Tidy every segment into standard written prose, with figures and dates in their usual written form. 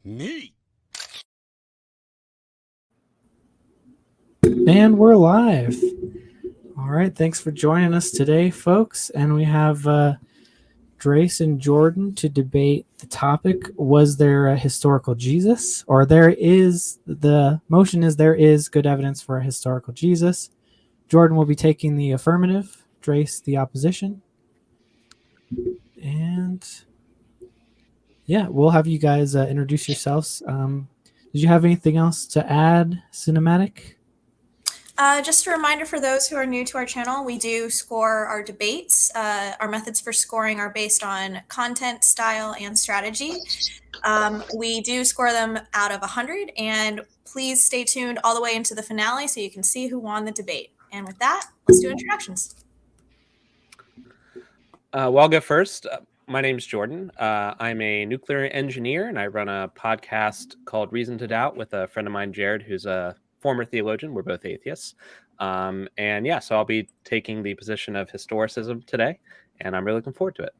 Neat. And we're live. All right, thanks for joining us today, folks. And we have Drayce and Jordan to debate the topic: was there a historical Jesus? Or the motion is there is good evidence for a historical Jesus. Jordan will be taking the affirmative, Drayce the opposition. And yeah, we'll have you guys introduce yourselves. Did you have anything else to add, Cinematic? Just a reminder for those who are new to our channel, we do score our debates. Our methods for scoring are based on content, style, and strategy. We do score them out of 100, and please stay tuned all the way into the finale so you can see who won the debate. And with that, let's do introductions. Well, I'll go first. My name's Jordan. I'm a nuclear engineer, and I run a podcast called Reason to Doubt with a friend of mine, Jared, who's a former theologian. We're both atheists. So I'll be taking the position of historicism today, and I'm really looking forward to it.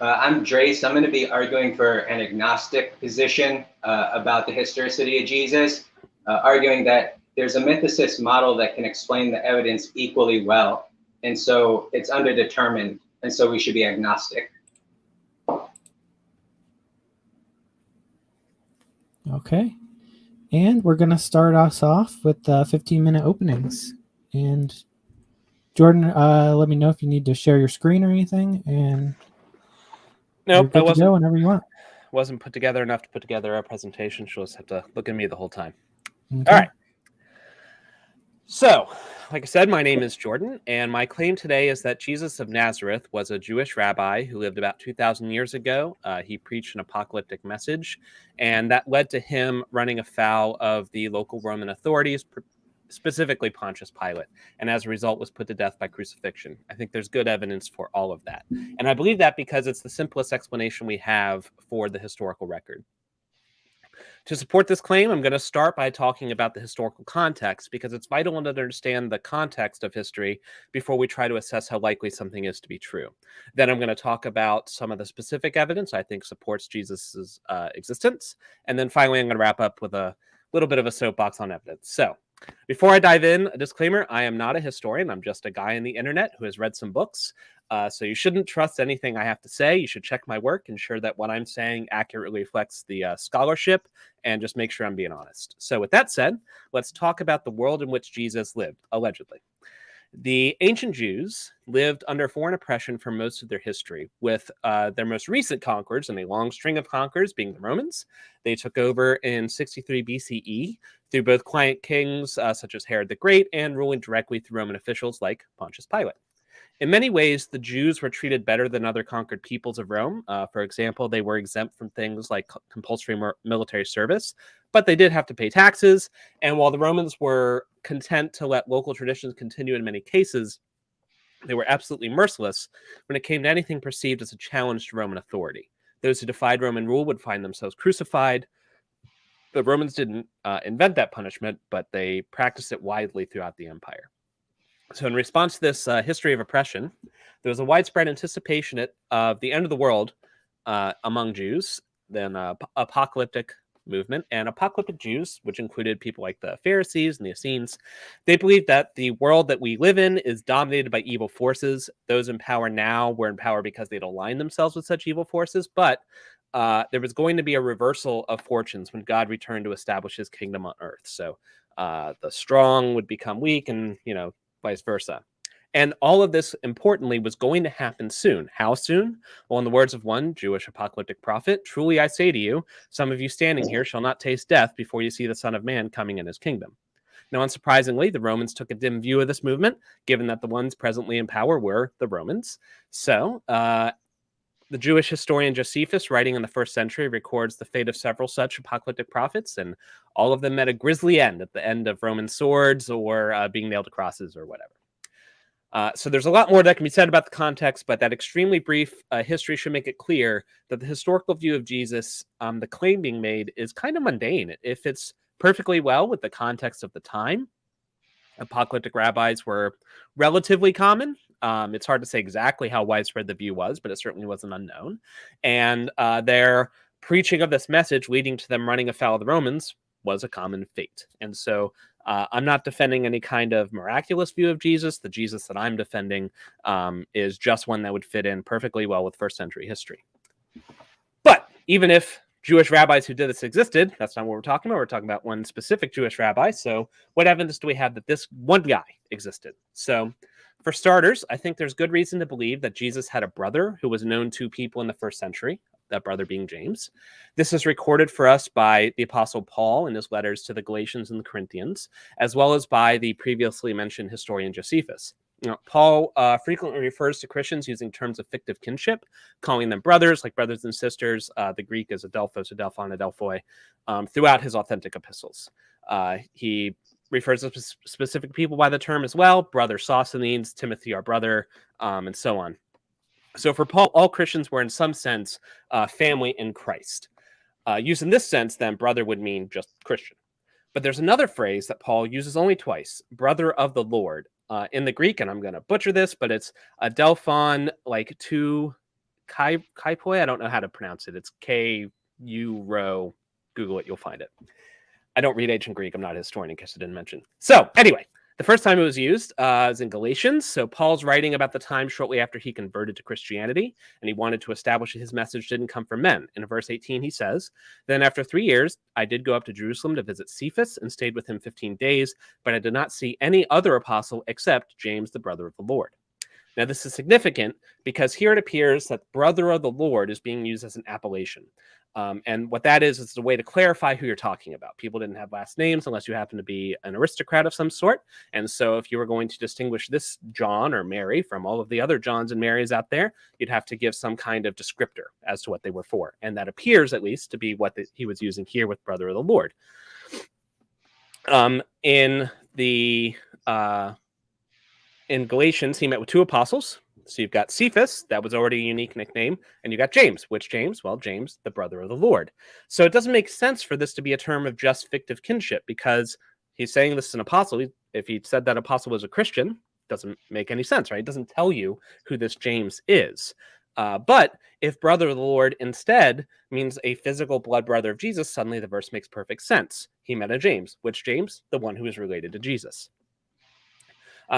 I'm Drayce. I'm going to be arguing for an agnostic position about the historicity of Jesus, arguing that there's a mythicist model that can explain the evidence equally well, and so it's underdetermined, and so we should be agnostic. Okay. And we're going to start us off with 15-minute openings. And Jordan, let me know if you need to share your screen or anything. And nope, I wasn't. Go whenever you want. Wasn't put together enough to put together a presentation. She'll just have to look at me the whole time. Okay. All right. So, like I said, my name is Jordan, and my claim today is that Jesus of Nazareth was a Jewish rabbi who lived about 2,000 years ago. He preached an apocalyptic message, and that led to him running afoul of the local Roman authorities, specifically Pontius Pilate, and as a result was put to death by crucifixion. I think there's good evidence for all of that. And I believe that because it's the simplest explanation we have for the historical record. To support this claim, I'm going to start by talking about the historical context, because it's vital to understand the context of history before we try to assess how likely something is to be true. Then I'm going to talk about some of the specific evidence I think supports Jesus's existence. And then finally, I'm going to wrap up with a little bit of a soapbox on evidence. So before I dive in, a disclaimer, I am not a historian. I'm just a guy on the internet who has read some books. So you shouldn't trust anything I have to say. You should check my work, ensure that what I'm saying accurately reflects the scholarship, and just make sure I'm being honest. So with that said, let's talk about the world in which Jesus lived, allegedly. The ancient Jews lived under foreign oppression for most of their history, with their most recent conquerors, and a long string of conquerors, being the Romans. They took over in 63 BCE through both client kings such as Herod the Great, and ruling directly through Roman officials like Pontius Pilate. In many ways, the Jews were treated better than other conquered peoples of Rome. For example, they were exempt from things like compulsory military service, but they did have to pay taxes. And while the Romans were content to let local traditions continue in many cases, they were absolutely merciless when it came to anything perceived as a challenge to Roman authority. Those who defied Roman rule would find themselves crucified. The Romans didn't invent that punishment, but they practiced it widely throughout the empire. So in response to this history of oppression, there was a widespread anticipation of the end of the world among Jews, then apocalyptic movement. And apocalyptic Jews, which included people like the Pharisees and the Essenes, they believed that the world that we live in is dominated by evil forces. Those in power now were in power because they'd aligned themselves with such evil forces, but there was going to be a reversal of fortunes when God returned to establish his kingdom on earth. So the strong would become weak, and, vice versa. And all of this, importantly, was going to happen soon. How soon? Well, in the words of one Jewish apocalyptic prophet, truly I say to you, some of you standing here shall not taste death before you see the Son of Man coming in his kingdom. Now, unsurprisingly, the Romans took a dim view of this movement, given that the ones presently in power were the Romans. So, the Jewish historian Josephus, writing in the 1st century, records the fate of several such apocalyptic prophets, and all of them met a grisly end at the end of Roman swords or being nailed to crosses or whatever. So there's a lot more that can be said about the context, but that extremely brief history should make it clear that the historical view of Jesus, the claim being made, is kind of mundane. It fits perfectly well with the context of the time. Apocalyptic rabbis were relatively common. It's hard to say exactly how widespread the view was, but it certainly wasn't unknown. And their preaching of this message leading to them running afoul of the Romans was a common fate. And so I'm not defending any kind of miraculous view of Jesus. The Jesus that I'm defending is just one that would fit in perfectly well with first century history. But even if Jewish rabbis who did this existed, that's not what we're talking about. We're talking about one specific Jewish rabbi. So what evidence do we have that this one guy existed? So for starters, I think there's good reason to believe that Jesus had a brother who was known to people in the first century, that brother being James. This is recorded for us by the Apostle Paul in his letters to the Galatians and the Corinthians, as well as by the previously mentioned historian Josephus. Paul frequently refers to Christians using terms of fictive kinship, calling them brothers, like brothers and sisters. The Greek is adelphos, adelphon, adelphoi, throughout his authentic epistles. He refers to specific people by the term as well, brother Sosthenes, Timothy, our brother, and so on. So for Paul, all Christians were in some sense family in Christ. Used in this sense, then, brother would mean just Christian. But there's another phrase that Paul uses only twice, brother of the Lord. In the Greek, and I'm going to butcher this, but it's adelphon, like tu kaipoi. I don't know how to pronounce it. It's K-U-R-O. Google it, you'll find it. I don't read ancient Greek. I'm not a historian, in case I didn't mention. So anyway, the first time it was used is in Galatians. So Paul's writing about the time shortly after he converted to Christianity, and he wanted to establish that his message didn't come from men. In verse 18, he says, "Then after 3 years, I did go up to Jerusalem to visit Cephas and stayed with him 15 days, but I did not see any other apostle except James, the brother of the Lord." Now, this is significant because here it appears that brother of the Lord is being used as an appellation. And what that is a way to clarify who you're talking about. People didn't have last names unless you happen to be an aristocrat of some sort. And so if you were going to distinguish this John or Mary from all of the other Johns and Marys out there, you'd have to give some kind of descriptor as to what they were for. And that appears, at least, to be what he was using here with brother of the Lord. In Galatians, he met with two apostles. So you've got Cephas, that was already a unique nickname, and you got James. Which James? Well, James, the brother of the Lord. So it doesn't make sense for this to be a term of just fictive kinship, because he's saying this is an apostle. If he said that apostle was a Christian, it doesn't make any sense, right? It doesn't tell you who this James is. But if brother of the Lord instead means a physical blood brother of Jesus, suddenly the verse makes perfect sense. He met a James. Which James? The one who is related to Jesus.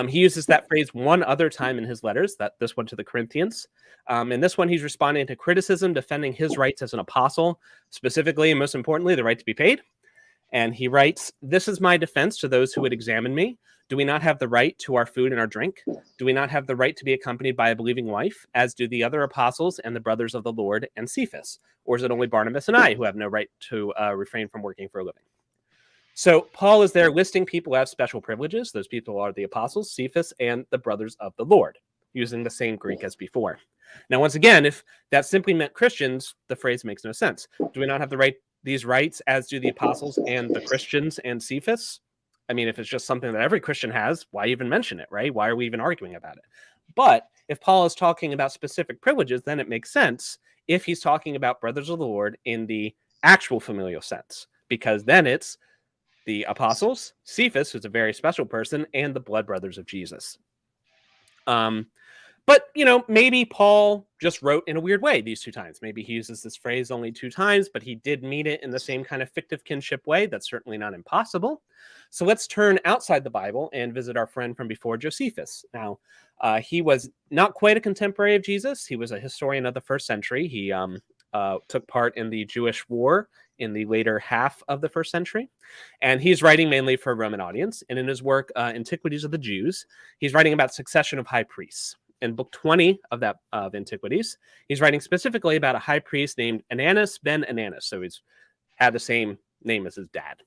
He uses that phrase one other time in his letters, this one to the Corinthians. In this one, he's responding to criticism, defending his rights as an apostle, specifically and most importantly, the right to be paid. And he writes, "This is my defense to those who would examine me. Do we not have the right to our food and our drink? Do we not have the right to be accompanied by a believing wife, as do the other apostles and the brothers of the Lord and Cephas? Or is it only Barnabas and I who have no right to refrain from working for a living?" So Paul is there listing people who have special privileges. Those people are the apostles, Cephas, and the brothers of the Lord, using the same Greek as before. Now, once again, if that simply meant Christians, the phrase makes no sense. Do we not have these rights, as do the apostles and the Christians and Cephas? I mean, if it's just something that every Christian has, why even mention it, right? Why are we even arguing about it? But if Paul is talking about specific privileges, then it makes sense if he's talking about brothers of the Lord in the actual familial sense, because then it's the apostles, Cephas, who's a very special person, and the blood brothers of Jesus. But, maybe Paul just wrote in a weird way these two times. Maybe he uses this phrase only two times, but he did mean it in the same kind of fictive kinship way. That's certainly not impossible. So let's turn outside the Bible and visit our friend from before, Josephus. Now, he was not quite a contemporary of Jesus. He was a historian of the first century. He took part in the Jewish War in the later half of the first century. And he's writing mainly for a Roman audience. And in his work, Antiquities of the Jews, he's writing about succession of high priests. In book 20 of Antiquities, he's writing specifically about a high priest named Ananus ben Ananus. So he's had the same name as his dad.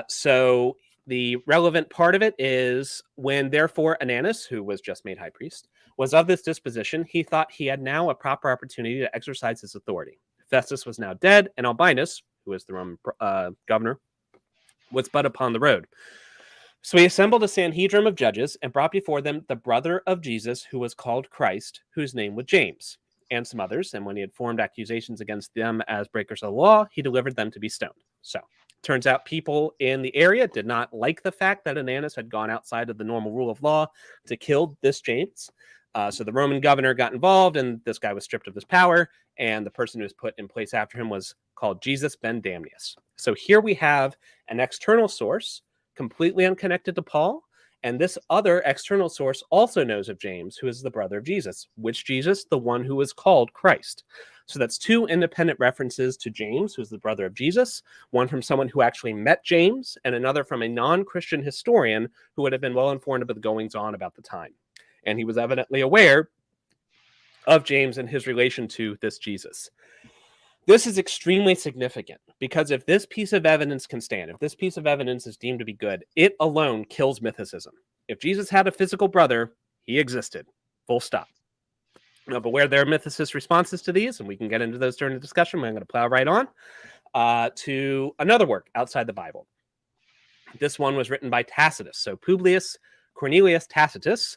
So the relevant part of it is when, therefore, Ananus, who was just made high priest, was of this disposition, he thought he had now a proper opportunity to exercise his authority. Festus was now dead, and Albinus, who was the Roman governor, was but upon the road. So he assembled a Sanhedrin of judges and brought before them the brother of Jesus, who was called Christ, whose name was James, and some others. And when he had formed accusations against them as breakers of the law, he delivered them to be stoned. So turns out people in the area did not like the fact that Ananus had gone outside of the normal rule of law to kill this James. So the Roman governor got involved, and this guy was stripped of his power, and the person who was put in place after him was called Jesus ben Damnius. So here we have an external source, completely unconnected to Paul, and this other external source also knows of James, who is the brother of Jesus. Which Jesus? The one who was called Christ. So that's two independent references to James, who's the brother of Jesus, one from someone who actually met James, and another from a non-Christian historian who would have been well informed about the goings-on about the time. And he was evidently aware of James and his relation to this Jesus. This is extremely significant because if this piece of evidence can stand, if this piece of evidence is deemed to be good, it alone kills mythicism. If Jesus had a physical brother, he existed. Full stop. Now, but where there are mythicist responses to these, and we can get into those during the discussion, I'm going to plow right on to another work outside the Bible. This one was written by Tacitus. So Publius Cornelius Tacitus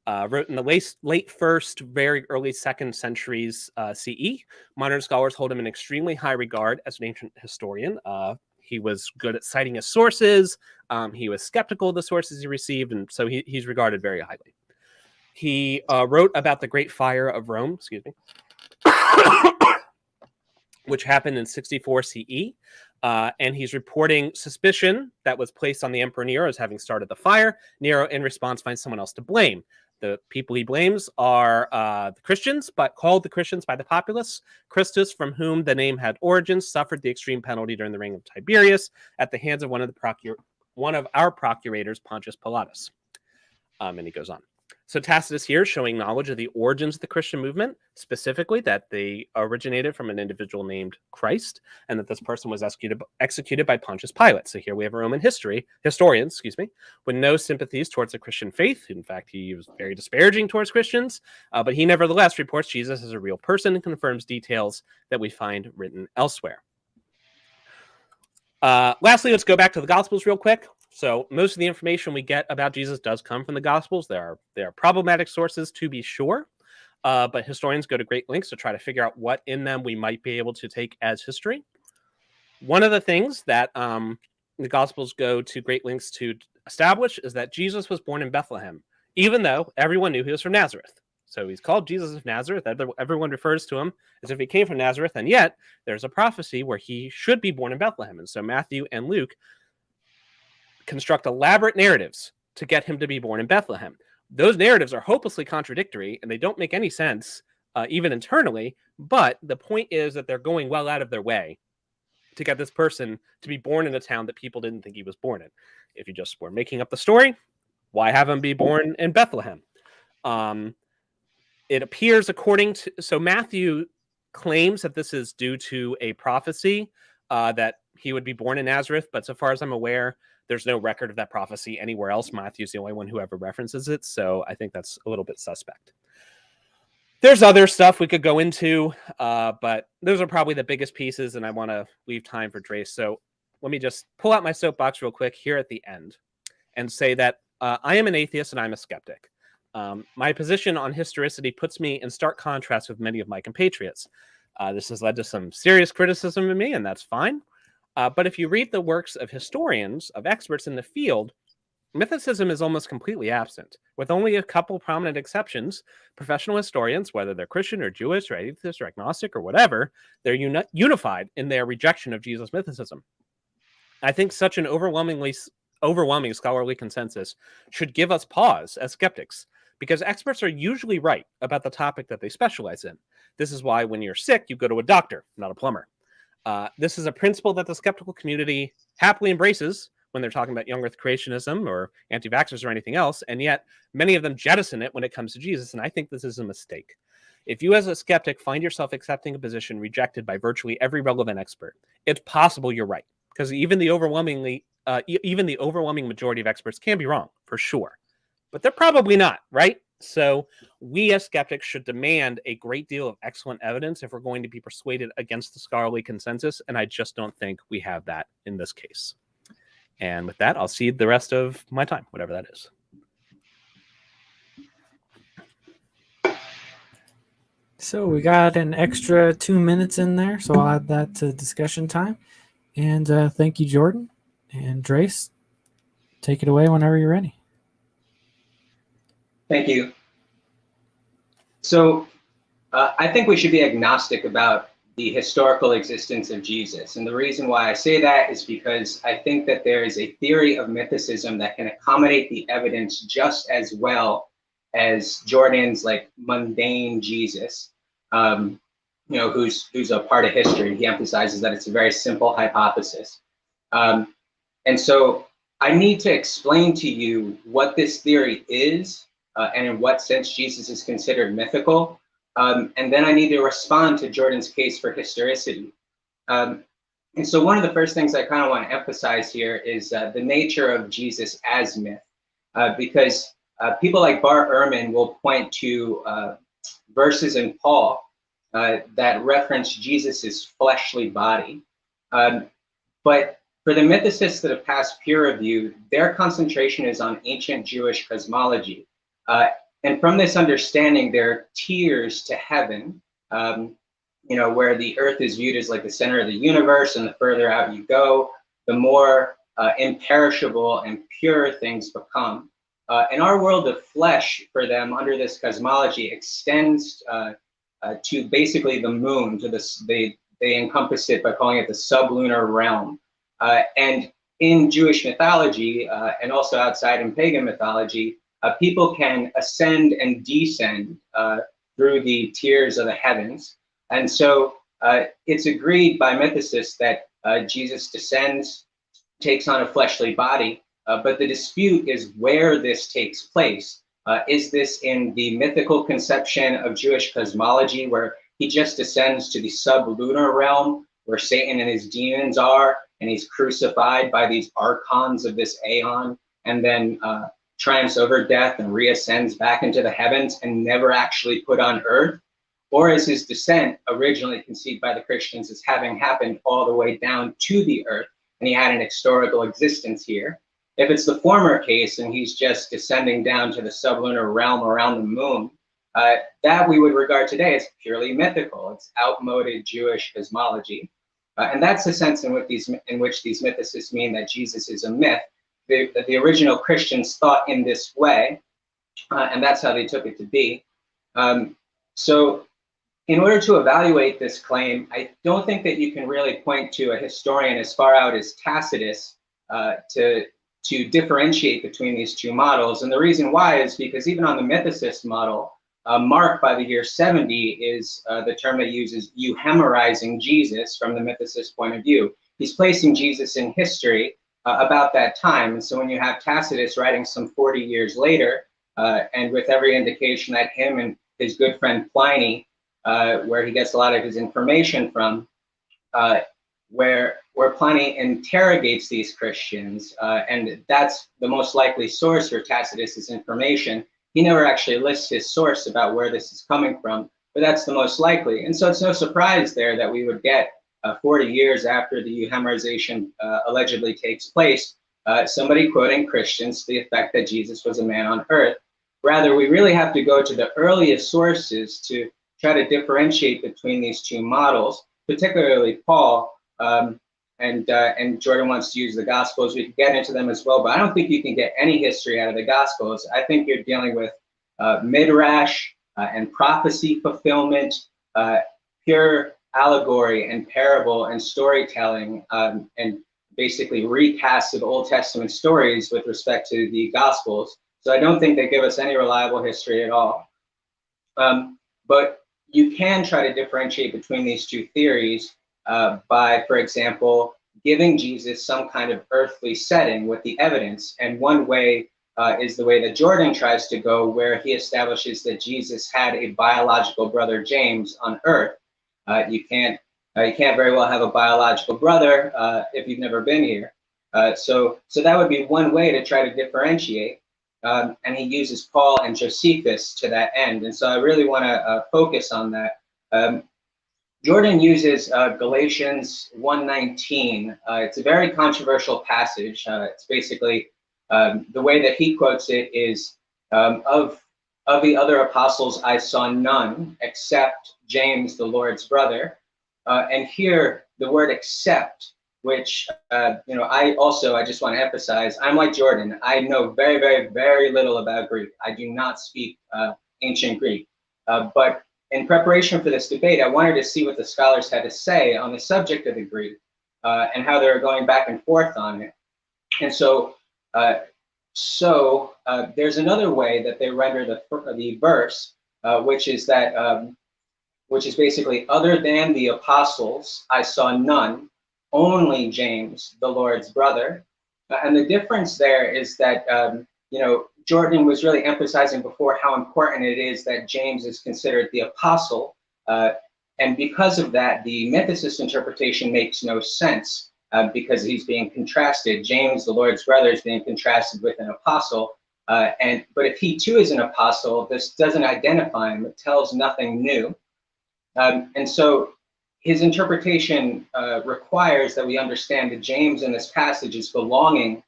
wrote in the late first, very early second centuries CE. Modern scholars hold him in extremely high regard as an ancient historian. He was good at citing his sources. He was skeptical of the sources he received, and so he's regarded very highly. He wrote about the Great Fire of Rome, which happened in 64 CE. And he's reporting suspicion that was placed on the Emperor Nero as having started the fire. Nero, in response, finds someone else to blame. The people he blames are the Christians, but called the Christians by the populace. Christus, from whom the name had origins, suffered the extreme penalty during the reign of Tiberius at the hands of one of our procurators, Pontius Pilatus. And he goes on. So Tacitus here showing knowledge of the origins of the Christian movement, specifically that they originated from an individual named Christ, and that this person was executed by Pontius Pilate. So here we have a Roman historian, with no sympathies towards the Christian faith. In fact, he was very disparaging towards Christians, but he nevertheless reports Jesus as a real person and confirms details that we find written elsewhere. Lastly, let's go back to the Gospels real quick. So most of the information we get about Jesus does come from the Gospels. There are problematic sources, to be sure, but historians go to great lengths to try to figure out what in them we might be able to take as history. One of the things that the Gospels go to great lengths to establish is that Jesus was born in Bethlehem, even though everyone knew he was from Nazareth. So he's called Jesus of Nazareth. Everyone refers to him as if he came from Nazareth, and yet there's a prophecy where he should be born in Bethlehem. And so Matthew and Luke construct elaborate narratives to get him to be born in Bethlehem. Those narratives are hopelessly contradictory, and they don't make any sense, even internally, but the point is that they're going well out of their way to get this person to be born in a town that people didn't think he was born in. If you just were making up the story, why have him be born in Bethlehem? It appears so Matthew claims that this is due to a prophecy that he would be born in Nazareth, but so far as I'm aware, there's no record of that prophecy anywhere else. Matthew's the only one who ever references it, so I think that's a little bit suspect. There's other stuff we could go into, but those are probably the biggest pieces, and I want to leave time for Drayce. So let me just pull out my soapbox real quick here at the end and say that I am an atheist and I'm a skeptic. My position on historicity puts me in stark contrast with many of my compatriots. This has led to some serious criticism of me, and that's fine. But if you read the works of historians, of experts in the field, mythicism is almost completely absent. With only a couple prominent exceptions, professional historians, whether they're Christian or Jewish or atheist or agnostic or whatever, they're unified in their rejection of Jesus' mythicism. I think such an overwhelming scholarly consensus should give us pause as skeptics, because experts are usually right about the topic that they specialize in. This is why when you're sick, you go to a doctor, not a plumber. This is a principle that the skeptical community happily embraces when they're talking about young earth creationism or anti-vaxxers or anything else, and yet many of them jettison it when it comes to Jesus, and I think this is a mistake. If you as a skeptic find yourself accepting a position rejected by virtually every relevant expert, it's possible you're right, because even the overwhelming majority of experts can be wrong, for sure. But they're probably not, right? So we as skeptics should demand a great deal of excellent evidence if we're going to be persuaded against the scholarly consensus, and I just don't think we have that in this case. And with that, I'll cede the rest of my time, whatever that is. So we got an extra 2 minutes in there, so I'll add that to discussion time. And thank you, Jordan. And Drayce, take it away whenever you're ready. Thank you. So I think we should be agnostic about the historical existence of Jesus. And the reason why I say that is because I think that there is a theory of mythicism that can accommodate the evidence just as well as Jordan's like mundane Jesus, who's a part of history. He emphasizes that it's a very simple hypothesis. And so I need to explain to you what this theory is and in what sense Jesus is considered mythical. And then I need to respond to Jordan's case for historicity. And so one of the first things I kind of want to emphasize here is the nature of Jesus as myth, because people like Bart Ehrman will point to verses in Paul that reference Jesus's fleshly body. But for the mythicists that have passed peer review, their concentration is on ancient Jewish cosmology. And from this understanding, there are tiers to heaven, where the earth is viewed as like the center of the universe, and the further out you go, the more imperishable and pure things become. And our world of flesh for them under this cosmology extends to basically the moon, to this, they encompass it by calling it the sublunar realm. And in Jewish mythology, and also outside in pagan mythology, people can ascend and descend through the tiers of the heavens. And so it's agreed by mythicists that Jesus descends, takes on a fleshly body, but the dispute is where this takes place. Is this in the mythical conception of Jewish cosmology, where he just descends to the sublunar realm, where Satan and his demons are, and he's crucified by these archons of this aeon, and then triumphs over death and reascends back into the heavens and never actually put on earth? Or is his descent originally conceived by the Christians as having happened all the way down to the earth, and he had an historical existence here? If it's the former case and he's just descending down to the sublunar realm around the moon, that we would regard today as purely mythical. It's outmoded Jewish cosmology. And that's the sense in which these mythicists mean that Jesus is a myth. The original Christians thought in this way, and that's how they took it to be. So in order to evaluate this claim, I don't think that you can really point to a historian as far out as Tacitus to differentiate between these two models. And the reason why is because even on the mythicist model, Mark by the year 70 is the term that uses euhemerizing Jesus from the mythicist point of view. He's placing Jesus in history about that time. And so when you have Tacitus writing some 40 years later, and with every indication that him and his good friend Pliny, where he gets a lot of his information from, where Pliny interrogates these Christians, and that's the most likely source for Tacitus's information. He never actually lists his source about where this is coming from, but that's the most likely. And so it's no surprise there that we would get 40 years after the euhemerization allegedly takes place, somebody quoting Christians to the effect that Jesus was a man on earth. Rather, we really have to go to the earliest sources to try to differentiate between these two models, particularly Paul, and Jordan wants to use the Gospels. We can get into them as well, but I don't think you can get any history out of the Gospels. I think you're dealing with midrash and prophecy fulfillment, pure allegory and parable and storytelling, and basically recasts of Old Testament stories with respect to the Gospels. So I don't think they give us any reliable history at all. But you can try to differentiate between these two theories by, for example, giving Jesus some kind of earthly setting with the evidence. And one way is the way that Jordan tries to go, where he establishes that Jesus had a biological brother, James, on earth. You can't very well have a biological brother if you've never been here. So that would be one way to try to differentiate. And he uses Paul and Josephus to that end. And so I really want to focus on that. Jordan uses Galatians 1:19. It's a very controversial passage. It's basically, the way that he quotes it is, of the other apostles, I saw none except James, the Lord's brother. And here, the word except, which, I just want to emphasize, I'm like Jordan. I know very, very, very little about Greek. I do not speak ancient Greek. But in preparation for this debate, I wanted to see what the scholars had to say on the subject of the Greek and how they were going back and forth on it. And so, there's another way that they render the verse, which is basically, other than the apostles, I saw none, only James, the Lord's brother. And the difference there is that, Jordan was really emphasizing before how important it is that James is considered the apostle. And because of that, the mythicist interpretation makes no sense because he's being contrasted. James, the Lord's brother, is being contrasted with an apostle. But if he too is an apostle, this doesn't identify him. It tells nothing new. And so his interpretation requires that we understand that James in this passage is belonging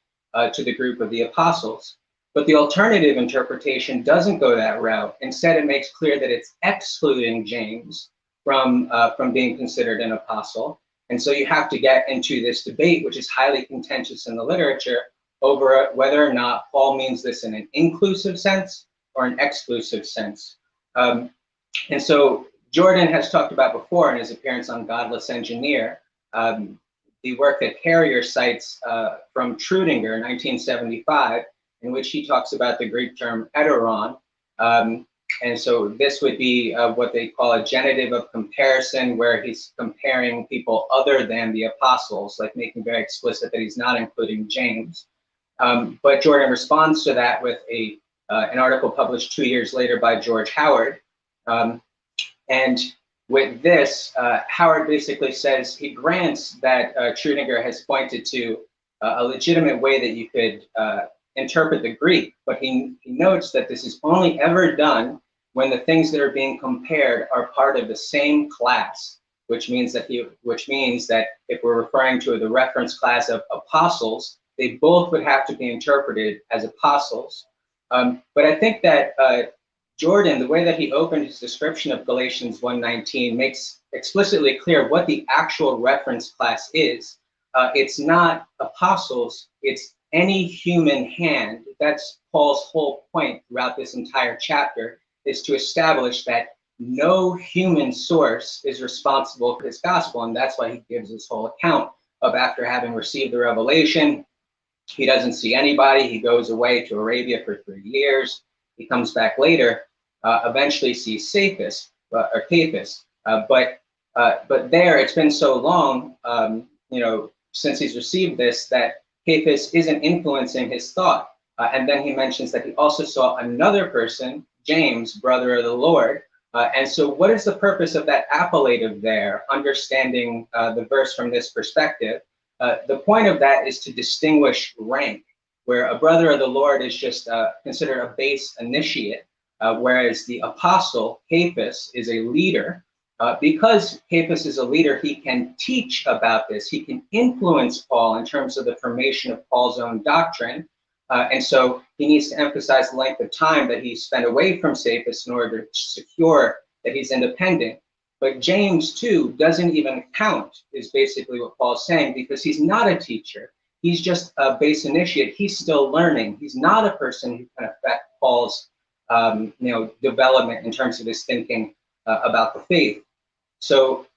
to the group of the apostles. But the alternative interpretation doesn't go that route. Instead, it makes clear that it's excluding James from being considered an apostle. And so you have to get into this debate, which is highly contentious in the literature, over whether or not Paul means this in an inclusive sense or an exclusive sense. And so Jordan has talked about before in his appearance on Godless Engineer, the work that Carrier cites from Trudinger, 1975, in which he talks about the Greek term heteron. And so this would be what they call a genitive of comparison, where he's comparing people other than the apostles, like making very explicit that he's not including James. But Jordan responds to that with an article published 2 years later by George Howard. And with this, Howard basically says he grants that Trudinger has pointed to a legitimate way that you could interpret the Greek, but he notes that this is only ever done when the things that are being compared are part of the same class, which means that if we're referring to the reference class of apostles, they both would have to be interpreted as apostles. But I think that Jordan, the way that he opened his description of Galatians 1:19, makes explicitly clear what the actual reference class is. It's not apostles, it's any human hand. That's Paul's whole point throughout this entire chapter, is to establish that no human source is responsible for his gospel. And that's why he gives this whole account of, after having received the revelation, he doesn't see anybody. He goes away to Arabia for 3 years. He comes back later, eventually sees Cephas, or Cephas. But there, it's been so long, since he's received this, that Cephas isn't influencing his thought. And then he mentions that he also saw another person, James, brother of the Lord. And so what is the purpose of that appellative there, understanding the verse from this perspective? The point of that is to distinguish rank, where a brother of the Lord is just considered a base initiate, whereas the apostle, Cephas, is a leader. Because Cephas is a leader, he can teach about this. He can influence Paul in terms of the formation of Paul's own doctrine. And so he needs to emphasize the length of time that he spent away from Cephas in order to secure that he's independent. But James, too, doesn't even count, is basically what Paul's saying, because he's not a teacher. He's just a base initiate. He's still learning. He's not a person who can affect Paul's development in terms of his thinking about the faith. So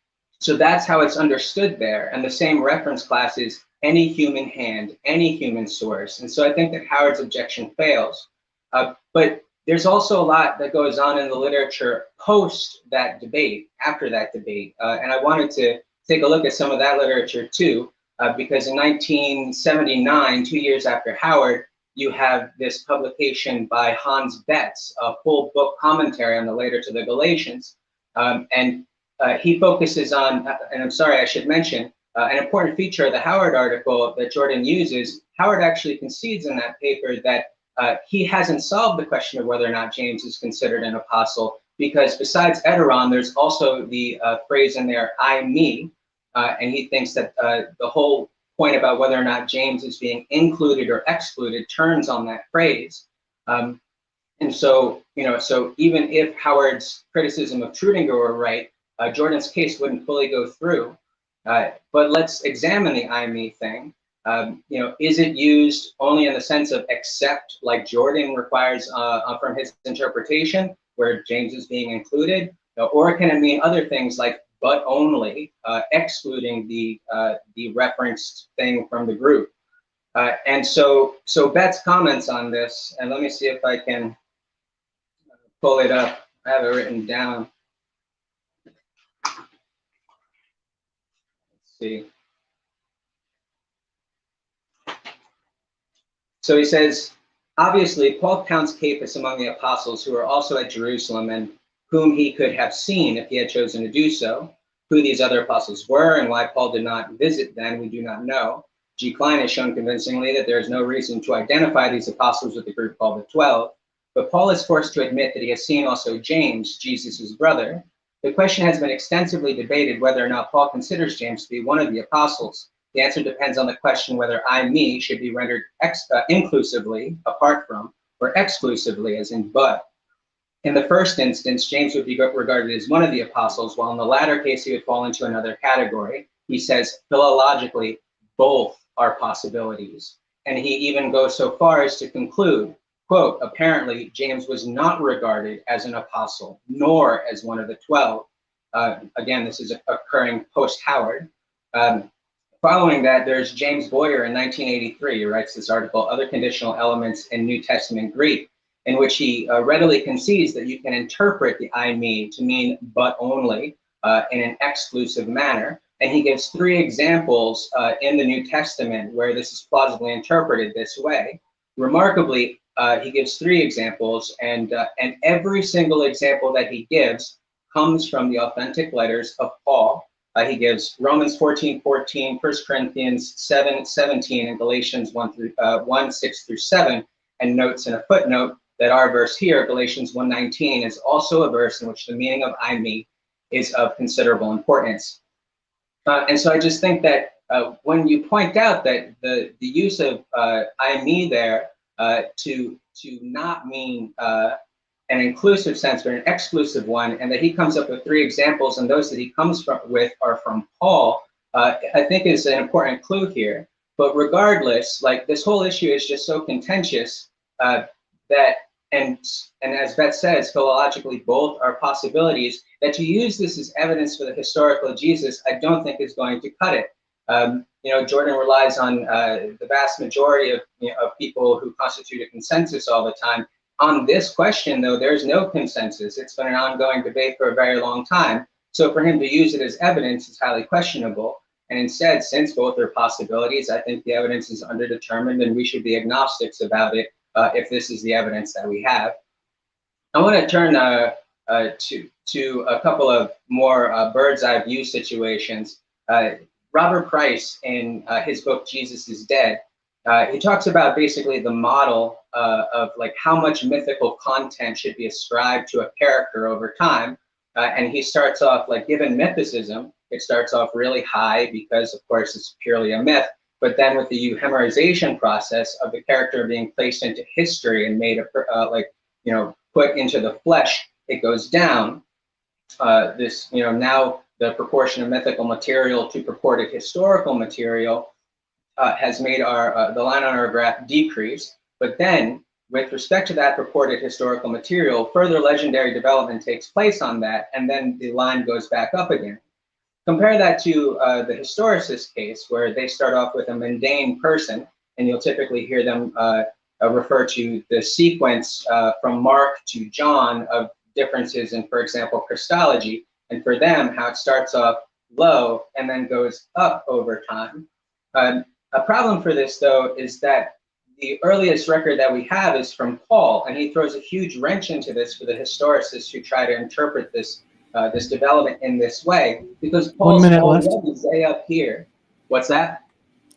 that's how it's understood there. And the same reference class is any human hand, any human source. And so I think that Howard's objection fails. But there's also a lot that goes on in the literature post that debate, after that debate. And I wanted to take a look at some of that literature too, because in 1979, 2 years after Howard, you have this publication by Hans Betz, a full book commentary on the Letter to the Galatians. And he focuses on, and I'm sorry, I should mention, an important feature of the Howard article that Jordan uses. Howard actually concedes in that paper that he hasn't solved the question of whether or not James is considered an apostle, because besides heteron, there's also the phrase in there, I, me, and he thinks that the whole point about whether or not James is being included or excluded turns on that phrase. And so, so even if Howard's criticism of Trudinger were right, Jordan's case wouldn't fully go through. But let's examine the I, me thing. Is it used only in the sense of except, like Jordan requires from his interpretation, where James is being included, or can it mean other things like but only, excluding the referenced thing from the group? And so Bet's comments on this, and let me see if I can pull it up. I have it written down. Let's see. So he says, obviously, Paul counts Cephas among the apostles who are also at Jerusalem and whom he could have seen if he had chosen to do so. Who these other apostles were and why Paul did not visit them, we do not know. G. Klein has shown convincingly that there is no reason to identify these apostles with the group called the 12, but Paul is forced to admit that he has seen also James, Jesus' brother. The question has been extensively debated whether or not Paul considers James to be one of the apostles. The answer depends on the question whether me should be rendered inclusively, apart from, or exclusively, as in but. In the first instance, James would be regarded as one of the apostles, while in the latter case, he would fall into another category. He says, philologically, both are possibilities. And he even goes so far as to conclude, quote, apparently, James was not regarded as an apostle, nor as one of the 12. Again, this is occurring post-Howard. Following that, there's James Boyer in 1983, who writes this article, Other Conditional Elements in New Testament Greek, in which he readily concedes that you can interpret the I, me to mean but only in an exclusive manner. And he gives 3 examples in the New Testament where this is plausibly interpreted this way. Remarkably, he gives 3 examples, and every single example that he gives comes from the authentic letters of Paul. He gives Romans 14:14, 1 Corinthians 7:17, and Galatians 1:6-7, and notes in a footnote that our verse here, Galatians 1:19, is also a verse in which the meaning of I, me is of considerable importance. And so I just think that when you point out that the use of I, me there to not mean an inclusive sense, but an exclusive one, and that he comes up with 3 examples, and those that he comes with are from Paul, I think is an important clue here. But regardless, like, this whole issue is just so contentious that, and as Bet says, philologically, both are possibilities, that to use this as evidence for the historical Jesus, I don't think is going to cut it. Jordan relies on the vast majority of people who constitute a consensus all the time. On this question, though, there's no consensus. It's been an ongoing debate for a very long time. So for him to use it as evidence is highly questionable. And instead, since both are possibilities, I think the evidence is underdetermined, and we should be agnostics about it if this is the evidence that we have. I want to turn to a couple of more bird's eye view situations. Robert Price, in his book Jesus is Dead, he talks about basically the model of like how much mythical content should be ascribed to a character over time. And he starts off, like, given mythicism, it starts off really high because, of course, it's purely a myth. But then with the euhemerization process of the character being placed into history and made put into the flesh, it goes down. Now the proportion of mythical material to purported historical material has made the line on our graph decrease. But then, with respect to that purported historical material, further legendary development takes place on that, and then the line goes back up again. Compare that to the historicist case, where they start off with a mundane person, and you'll typically hear them refer to the sequence from Mark to John of differences in, for example, Christology, and for them, how it starts off low and then goes up over time. A problem for this, though, is that the earliest record that we have is from Paul, and he throws a huge wrench into this for the historicists who try to interpret this this development in this way, because Paul's already way up here. What's that?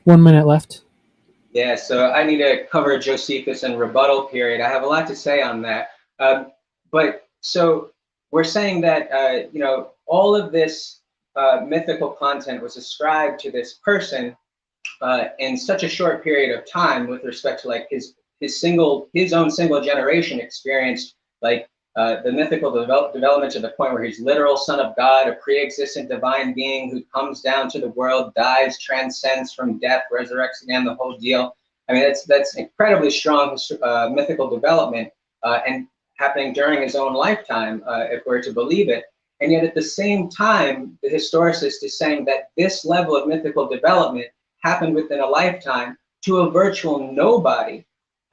1 minute left. Yeah, so I need to cover Josephus and rebuttal period. I have a lot to say on that. But so we're saying that all of this mythical content was ascribed to this person in such a short period of time, with respect to like his own single generation experienced like the mythical development to the point where he's literal son of God, a pre-existent divine being who comes down to the world, dies, transcends from death, resurrects again, the whole deal. I mean, that's incredibly strong mythical development, and happening during his own lifetime, if we're to believe it. And yet at the same time, the historicist is saying that this level of mythical development happened within a lifetime to a virtual nobody.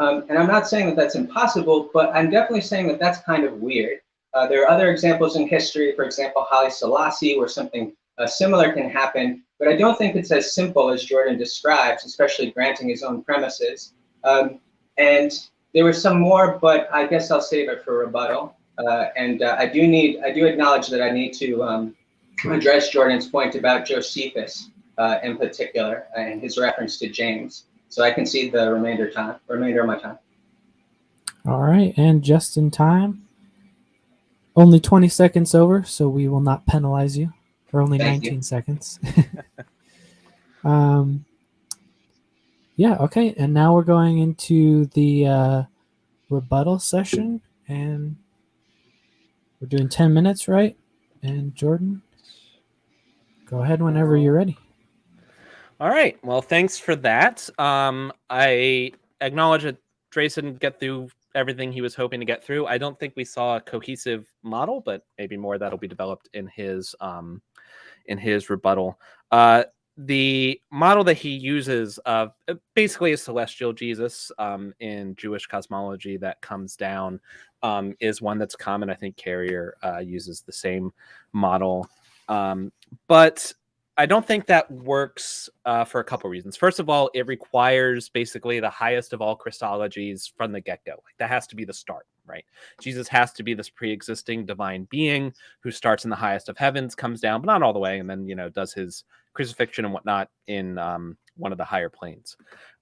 And I'm not saying that that's impossible, but I'm definitely saying that that's kind of weird. There are other examples in history, for example, Haile Selassie, where something similar can happen, but I don't think it's as simple as Jordan describes, especially granting his own premises. And there was some more, but I guess I'll save it for rebuttal. I do acknowledge that I need to address Jordan's point about Josephus in particular, and his reference to James. So I concede the remainder of my time. All right, and just in time. Only 20 seconds over, so we will not penalize you. Or only Thank 19 you. seconds. Yeah, okay. And now we're going into the rebuttal session. And we're doing 10 minutes, right? And Jordan, go ahead whenever you're ready. All right. Well, thanks for that. I acknowledge that Drayce didn't get through everything he was hoping to get through. I don't think we saw a cohesive model, but maybe more that'll be developed in his rebuttal. The model that he uses of basically a celestial Jesus in Jewish cosmology that comes down is one that's common. I think Carrier uses the same model, but I don't think that works for a couple reasons. First of all, it requires basically the highest of all Christologies from the get-go. Like, that has to be the start, right? Jesus has to be this pre-existing divine being who starts in the highest of heavens, comes down, but not all the way, and then, does his crucifixion and whatnot in one of the higher planes.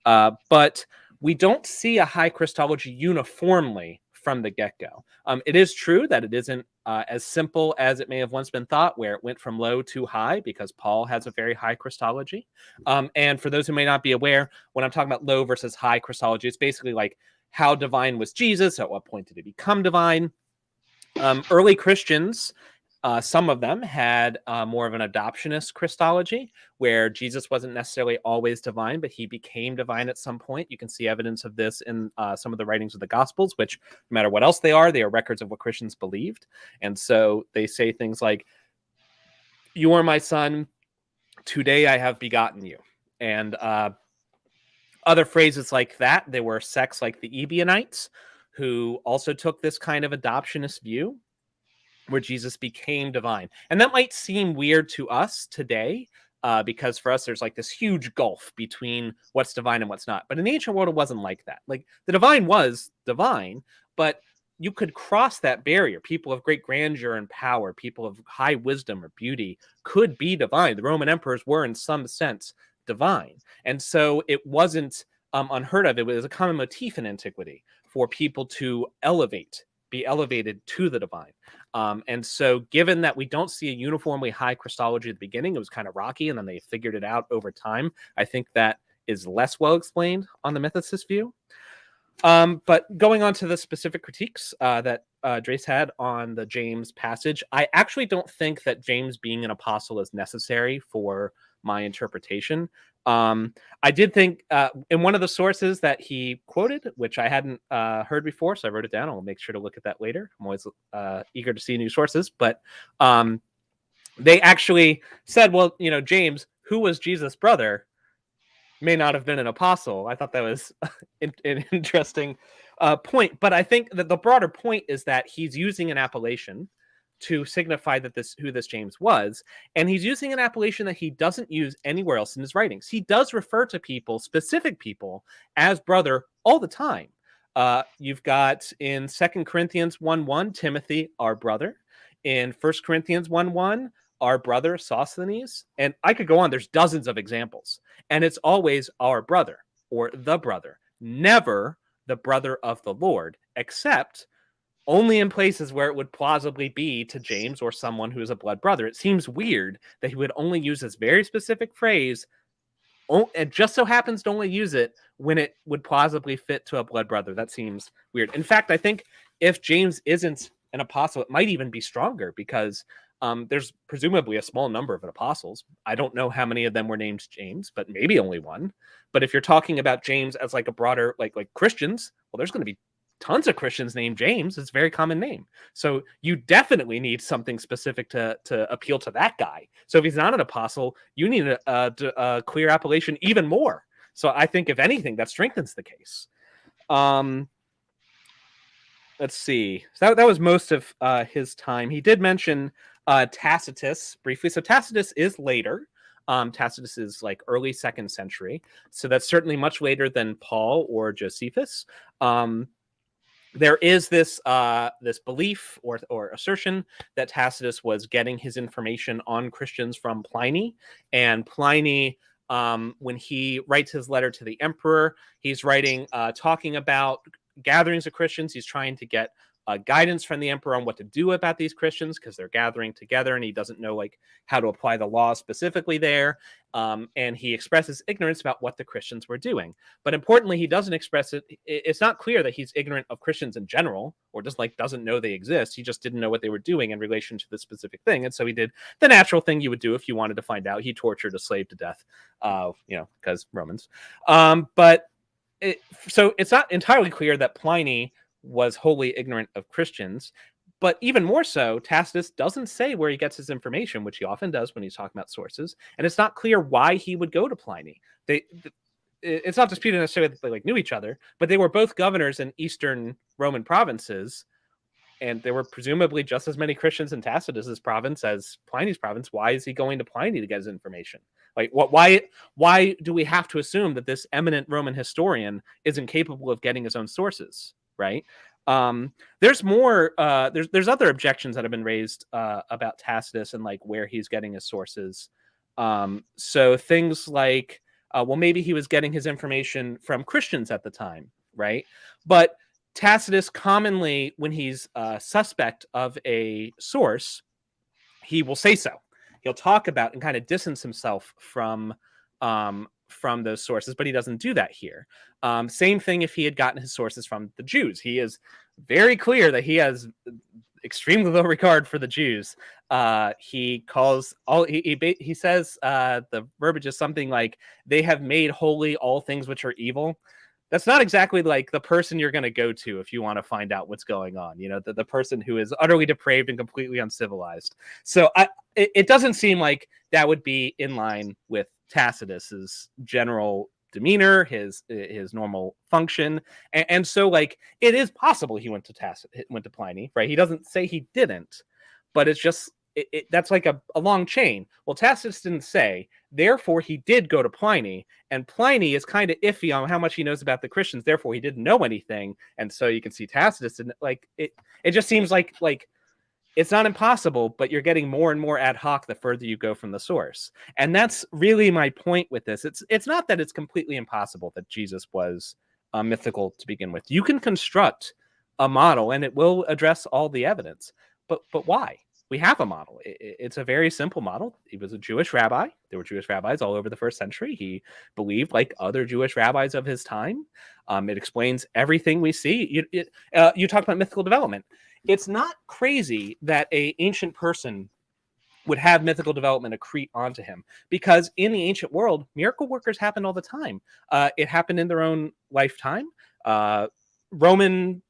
But we don't see a high Christology uniformly from the get-go. It is true that it isn't as simple as it may have once been thought, where it went from low to high, because Paul has a very high Christology. And for those who may not be aware, when I'm talking about low versus high Christology, it's basically like, how divine was Jesus? At what point did he become divine? Early Christians, some of them had more of an adoptionist Christology, where Jesus wasn't necessarily always divine, but he became divine at some point. You can see evidence of this in some of the writings of the Gospels, which, no matter what else they are records of what Christians believed. And so they say things like, "You are my son, today I have begotten you." And other phrases like that. There were sects like the Ebionites, who also took this kind of adoptionist view, where Jesus became divine. And that might seem weird to us today, because for us, there's like this huge gulf between what's divine and what's not. But in the ancient world, it wasn't like that. Like, the divine was divine, but you could cross that barrier. People of great grandeur and power, people of high wisdom or beauty could be divine. The Roman emperors were, in some sense, divine. And so it wasn't unheard of. It was a common motif in antiquity for people to be elevated to the divine. And so given that we don't see a uniformly high Christology at the beginning, it was kind of rocky, and then they figured it out over time. I think that is less well explained on the mythicist view. But going on to the specific critiques that Drayce had on the James passage, I actually don't think that James being an apostle is necessary for my interpretation. I did think in one of the sources that he quoted, which I hadn't heard before, so I wrote it down. I'll make sure to look at that later. I'm always eager to see new sources, but they actually said, well, James, who was Jesus' brother, may not have been an apostle. I thought that was an interesting point, but I think that the broader point is that he's using an appellation to signify that who this James was, and he's using an appellation that he doesn't use anywhere else in his writings. He does refer to specific people, as brother all the time. You've got in 2 Corinthians 1:1, Timothy, our brother. In 1 Corinthians 1:1, our brother Sosthenes. And I could go on. There's dozens of examples. And it's always our brother or the brother, never the brother of the Lord, except only in places where it would plausibly be to James or someone who is a blood brother. It seems weird that he would only use this very specific phrase, and just so happens to only use it when it would plausibly fit to a blood brother. That seems weird. In fact, I think if James isn't an apostle, it might even be stronger, because there's presumably a small number of apostles. I don't know how many of them were named James, but maybe only one. But if you're talking about James as like a broader, like Christians, well, there's going to be tons of Christians named James. It's a very common name. So you definitely need something specific to appeal to that guy. So if he's not an apostle, you need a clear appellation even more. So I think, if anything, that strengthens the case. Let's see. So that was most of his time. He did mention Tacitus briefly. So Tacitus is later. Tacitus is like early 2nd century. So that's certainly much later than Paul or Josephus. There is this belief or assertion that Tacitus was getting his information on Christians from Pliny. And Pliny, when he writes his letter to the emperor, he's writing talking about gatherings of Christians. He's trying to get guidance from the emperor on what to do about these Christians, because they're gathering together and he doesn't know like how to apply the law specifically there. And he expresses ignorance about what the Christians were doing. But importantly, he doesn't express it. It's not clear that he's ignorant of Christians in general, or just like doesn't know they exist. He just didn't know what they were doing in relation to this specific thing. And so he did the natural thing you would do if you wanted to find out. He tortured a slave to death, because Romans. So it's not entirely clear that Pliny was wholly ignorant of Christians, but even more so, Tacitus doesn't say where he gets his information, which he often does when he's talking about sources, and it's not clear why he would go to Pliny. It's not disputed necessarily that they like knew each other, but they were both governors in Eastern Roman provinces, and there were presumably just as many Christians in Tacitus's province as Pliny's province. Why is he going to Pliny to get his information? Like, why do we have to assume that this eminent Roman historian is incapable of getting his own sources? Right. There's more. There's other objections that have been raised about Tacitus and like where he's getting his sources. So things like, well, maybe he was getting his information from Christians at the time, right? But Tacitus commonly, when he's suspect of a source, he will say so. He'll talk about and kind of distance himself from those sources, but he doesn't do that here. Same thing if he had gotten his sources from the Jews. He is very clear that he has extremely low regard for the Jews. He calls he says the verbiage is something like, they have made holy all things which are evil. That's not exactly like the person you're going to go to if you want to find out what's going on. You know, the person who is utterly depraved and completely uncivilized. So it doesn't seem like that would be in line with Tacitus's general demeanor, his normal function, and so like it is possible he went to Pliny, right? He doesn't say he didn't, but it's just that's like a long chain. Well, Tacitus didn't say, therefore he did go to Pliny, and Pliny is kind of iffy on how much he knows about the Christians, therefore he didn't know anything. And so you can see Tacitus, and like it just seems like it's not impossible, but you're getting more and more ad hoc the further you go from the source. And that's really my point with this. It's not that it's completely impossible that Jesus was mythical to begin with. You can construct a model and it will address all the evidence, but why? We have a model. It's a very simple model. He was a Jewish rabbi. There were Jewish rabbis all over the 1st century. He believed like other Jewish rabbis of his time. It explains everything we see. You talked about mythical development. It's not crazy that an ancient person would have mythical development accrete onto him, because in the ancient world, miracle workers happened all the time. It happened in their own lifetime. Roman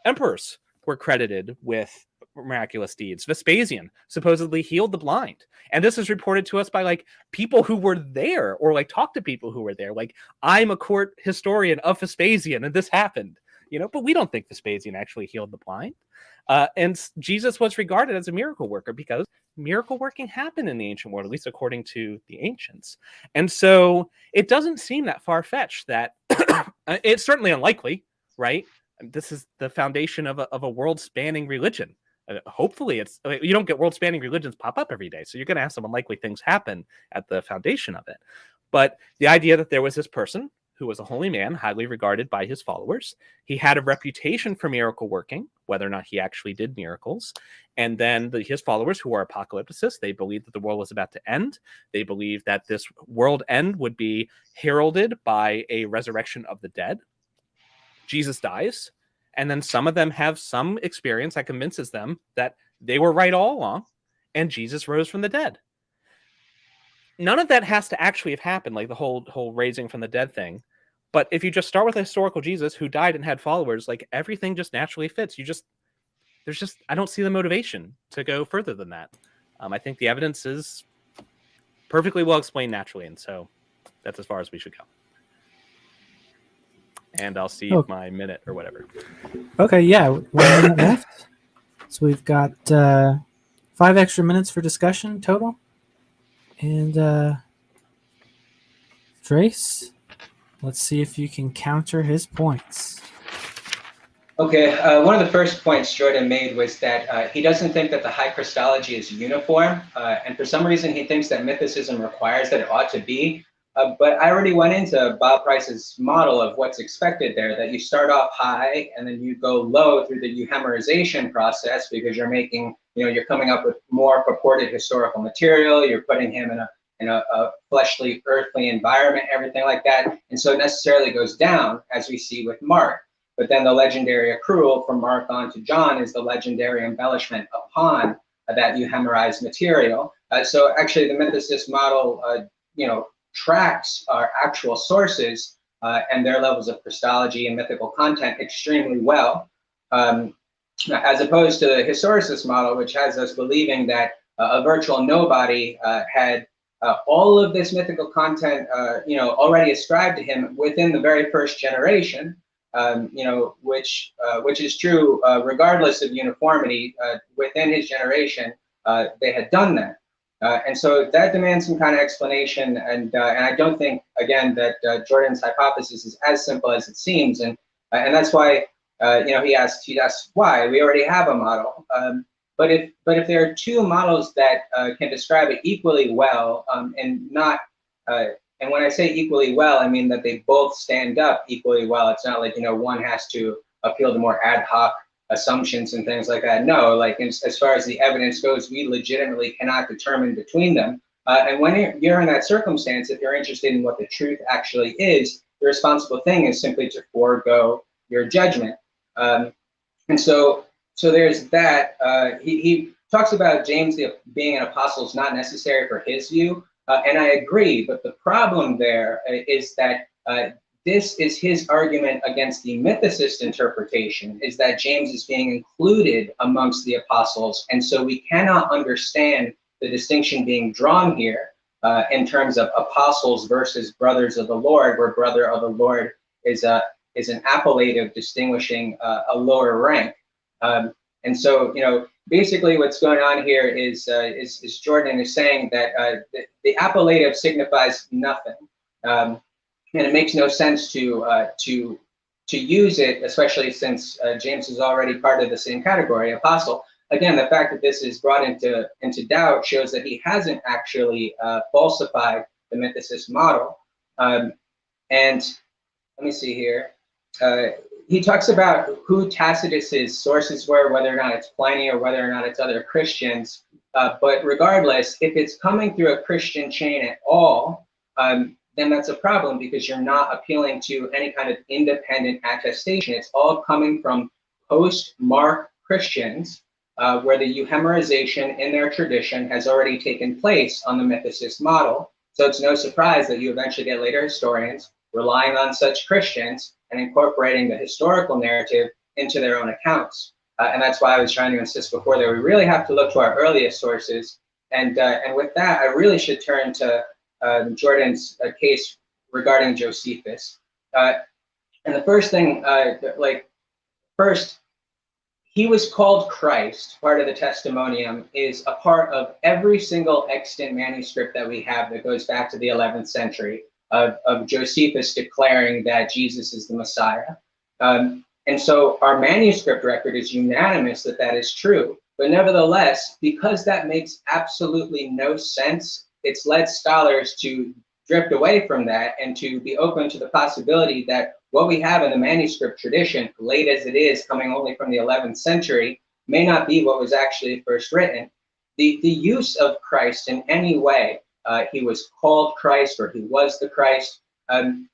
emperors were credited with miraculous deeds. Vespasian supposedly healed the blind, and this is reported to us by like people who were there, or like talk to people who were there. Like, I'm a court historian of Vespasian and this happened, but we don't think Vespasian actually healed the blind. And Jesus was regarded as a miracle worker because miracle working happened in the ancient world, at least according to the ancients. And so it doesn't seem that far-fetched that it's certainly unlikely, right? This is the foundation of a world-spanning religion. Hopefully you don't get world-spanning religions pop up every day, so you're going to have some unlikely things happen at the foundation of it. But the idea that there was this person who was a holy man, highly regarded by his followers, he had a reputation for miracle working, whether or not he actually did miracles, and then his followers, who are apocalypticists, they believed that the world was about to end. They believed that this world end would be heralded by a resurrection of the dead. Jesus dies, and then some of them have some experience that convinces them that they were right all along, and Jesus rose from the dead. None of that has to actually have happened, like the whole raising from the dead thing. But if you just start with a historical Jesus who died and had followers, like everything just naturally fits. I don't see the motivation to go further than that. I think the evidence is perfectly well explained naturally, and so that's as far as we should go. And I'll see my minute or whatever. Okay, yeah, 1 minute left. So we've got 5 extra minutes for discussion total. And Drayce, let's see if you can counter his points. Okay, one of the first points Jordan made was that he doesn't think that the high Christology is uniform, and for some reason he thinks that mythicism requires that it ought to be. But I already went into Bob Price's model of what's expected there, that you start off high and then you go low through the euhemerization process because you're making, you're coming up with more purported historical material, you're putting him in a fleshly, earthly environment, everything like that. And so it necessarily goes down, as we see with Mark. But then the legendary accrual from Mark on to John is the legendary embellishment upon that euhemerized material. So actually the mythicist model, tracks our actual sources and their levels of Christology and mythical content extremely well, as opposed to the historicist model, which has us believing that a virtual nobody had all of this mythical content, already ascribed to him within the very first generation. Which is true regardless of uniformity within his generation. They had done that, and so that demands some kind of explanation. And I don't think, again, that Jordan's hypothesis is as simple as it seems, and that's why he asks why. We already have a model, but if there are two models that can describe it equally well, and not. And when I say equally well, I mean that they both stand up equally well. It's not like, one has to appeal to more ad hoc assumptions and things like that. No, like as far as the evidence goes, we legitimately cannot determine between them. And when you're in that circumstance, if you're interested in what the truth actually is, the responsible thing is simply to forego your judgment. And so there's that. He talks about James being an apostle is not necessary for his view. And I agree, but the problem there is that this is his argument against the mythicist interpretation, is that James is being included amongst the apostles, and so we cannot understand the distinction being drawn here in terms of apostles versus brothers of the Lord, where brother of the Lord is an appellative distinguishing a lower rank. And so, basically what's going on here is Jordan is saying that the appellative signifies nothing, and it makes no sense to use it, especially since James is already part of the same category, apostle. Again, the fact that this is brought into doubt shows that he hasn't actually falsified the mythicist model. And let me see here. He talks about who Tacitus's sources were, whether or not it's Pliny or whether or not it's other Christians. But regardless, if it's coming through a Christian chain at all, then that's a problem because you're not appealing to any kind of independent attestation. It's all coming from post-Mark Christians, where the euhemerization in their tradition has already taken place on the mythicist model. So it's no surprise that you eventually get later historians relying on such Christians and incorporating the historical narrative into their own accounts. And that's why I was trying to insist before that we really have to look to our earliest sources. And with that, I really should turn to Jordan's case regarding Josephus. And the first thing, first, he was called Christ. Part of the testimonium is a part of every single extant manuscript that we have that goes back to the 11th century. Of Josephus declaring that Jesus is the Messiah. And so our manuscript record is unanimous that that is true. But nevertheless, because that makes absolutely no sense, it's led scholars to drift away from that and to be open to the possibility that what we have in the manuscript tradition, late as it is, coming only from the 11th century, may not be what was actually first written. The use of Christ in any way, he was called Christ or he was the Christ.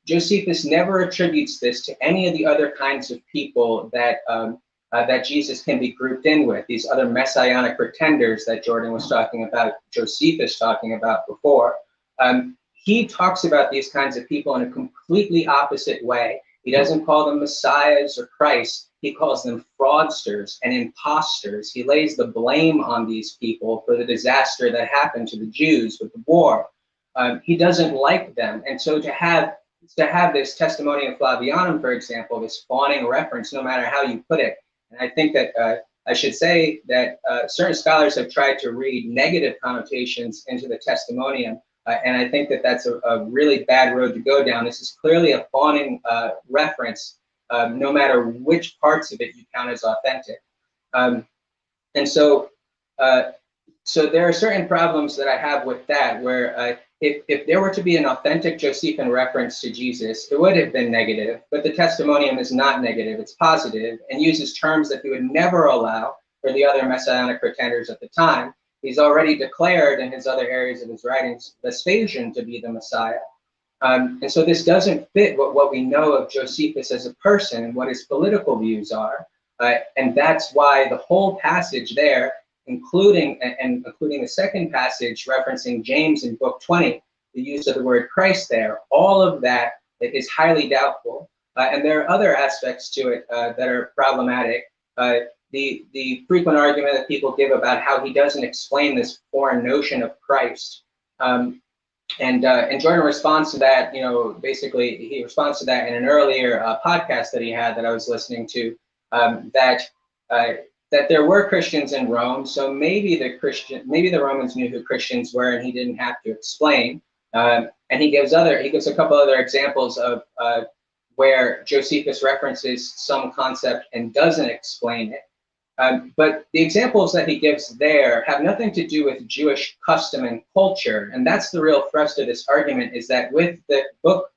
Josephus never attributes this to any of the other kinds of people that that Jesus can be grouped in with, these other messianic pretenders that Jordan was talking about, Josephus talking about before. he talks about these kinds of people in a completely opposite way. He doesn't call them messiahs or Christ. He calls them fraudsters and imposters. He lays the blame on these people for the disaster that happened to the Jews with the war. He doesn't like them. And so to have this testimonium Flavianum, for example, this fawning reference, no matter how you put it, and I think that I should say that certain scholars have tried to read negative connotations into the testimonium, and I think that that's a really bad road to go down. This is clearly a fawning reference, no matter which parts of it you count as authentic. And so there are certain problems that I have with that, where if there were to be an authentic Josephine reference to Jesus, it would have been negative, but the testimonium is not negative, it's positive, and uses terms that he would never allow for the other messianic pretenders at the time. He's already declared in his other areas of his writings Vespasian to be the Messiah. And so this doesn't fit what we know of Josephus as a person and what his political views are. And that's why the whole passage there, including the second passage referencing James in book 20, the use of the word Christ there, all of that is highly doubtful. And there are other aspects to it that are problematic. The frequent argument that people give about how he doesn't explain this foreign notion of Christ. And Jordan responds to that, basically he responds to that in an earlier podcast that he had that I was listening to, that there were Christians in Rome, so maybe the Romans knew who Christians were and he didn't have to explain. And he gives a couple other examples of where Josephus references some concept and doesn't explain it. But the examples that he gives there have nothing to do with Jewish custom and culture, and that's the real thrust of this argument, is that with the book,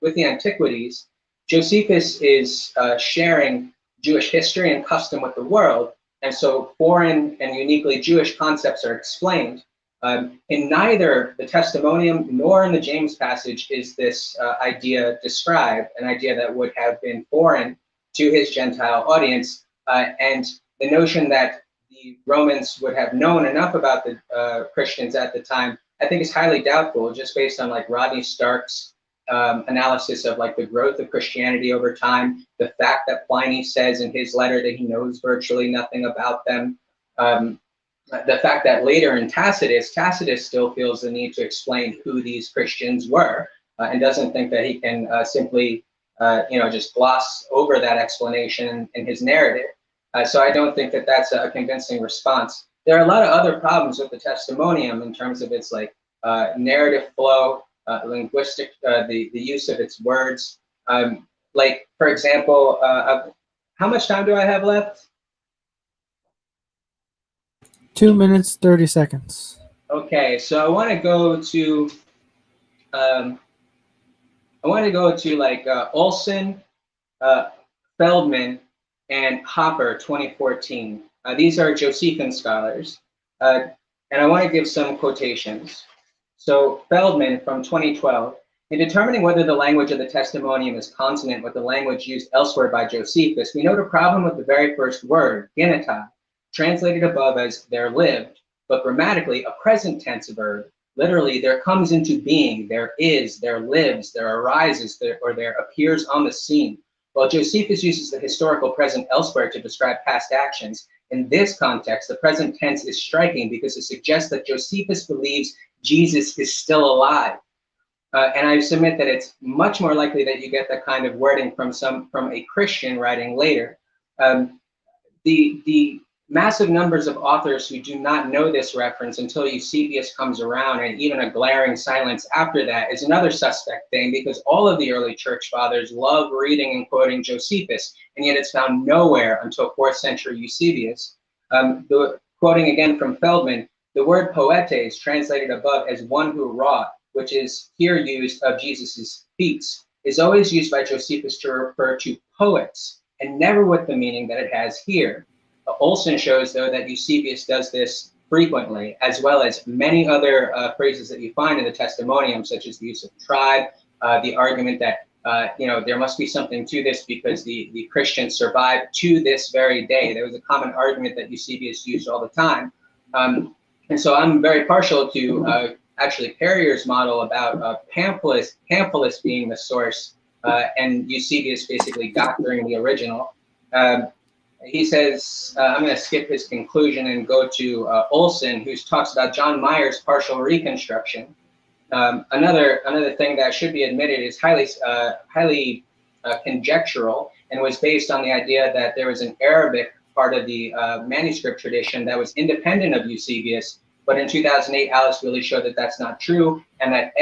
with the Antiquities, Josephus is sharing Jewish history and custom with the world, and so foreign and uniquely Jewish concepts are explained. In neither the Testimonium nor in the James passage is this idea described, an idea that would have been foreign to his Gentile audience, and the notion that the Romans would have known enough about the Christians at the time, I think is highly doubtful, just based on like Rodney Stark's analysis of like the growth of Christianity over time, the fact that Pliny says in his letter that he knows virtually nothing about them, the fact that later in Tacitus still feels the need to explain who these Christians were, and doesn't think that he can simply just gloss over that explanation in his narrative. So I don't think that that's a convincing response. There are a lot of other problems with the Testimonium in terms of its like narrative flow, linguistic, the use of its words. Like, for example, how much time do I have left? 2 minutes, 30 seconds. Okay, so I want to go to like Olson, Feldman, and Hopper 2014. These are Josephine scholars, and I want to give some quotations. So Feldman from 2012, in determining whether the language of the Testimonium is consonant with the language used elsewhere by Josephus, we note a problem with the very first word, genetai, translated above as there lived, but grammatically a present tense verb. Literally, there comes into being, there is, there lives, there arises, or there appears on the scene. While Josephus uses the historical present elsewhere to describe past actions, in this context, the present tense is striking because it suggests that Josephus believes Jesus is still alive. And I submit that it's much more likely that you get that kind of wording from a Christian writing later. The massive numbers of authors who do not know this reference until Eusebius comes around, and even a glaring silence after that, is another suspect thing, because all of the early church fathers love reading and quoting Josephus, and yet it's found nowhere until 4th century Eusebius. Quoting again from Feldman, the word poetes, translated above as one who wrought, which is here used of Jesus's feats, is always used by Josephus to refer to poets, and never with the meaning that it has here. Olson shows, though, that Eusebius does this frequently, as well as many other phrases that you find in the Testimonium, such as the use of tribe, the argument that there must be something to this because the Christians survived to this very day. There was a common argument that Eusebius used all the time. And so I'm very partial to actually Perrier's model about Pamphilus being the source, and Eusebius basically doctoring the original. He says, I'm going to skip his conclusion and go to Olson, who talks about John Mayer's partial reconstruction. Another thing that should be admitted is highly conjectural, and was based on the idea that there was an Arabic part of the manuscript tradition that was independent of Eusebius. But in 2008, Alice really showed that that's not true, and that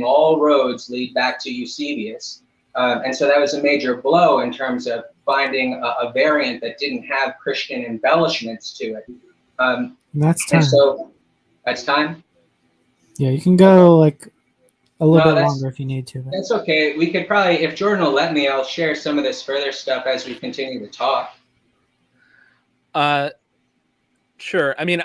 all roads lead back to Eusebius. And so that was a major blow in terms of finding a variant that didn't have Christian embellishments to it. That's time. And so that's time. Yeah, you can go like a little No, bit longer if you need to. But. That's okay. We could probably, if Jordan will let me, I'll share some of this further stuff as we continue to talk. Sure. I mean,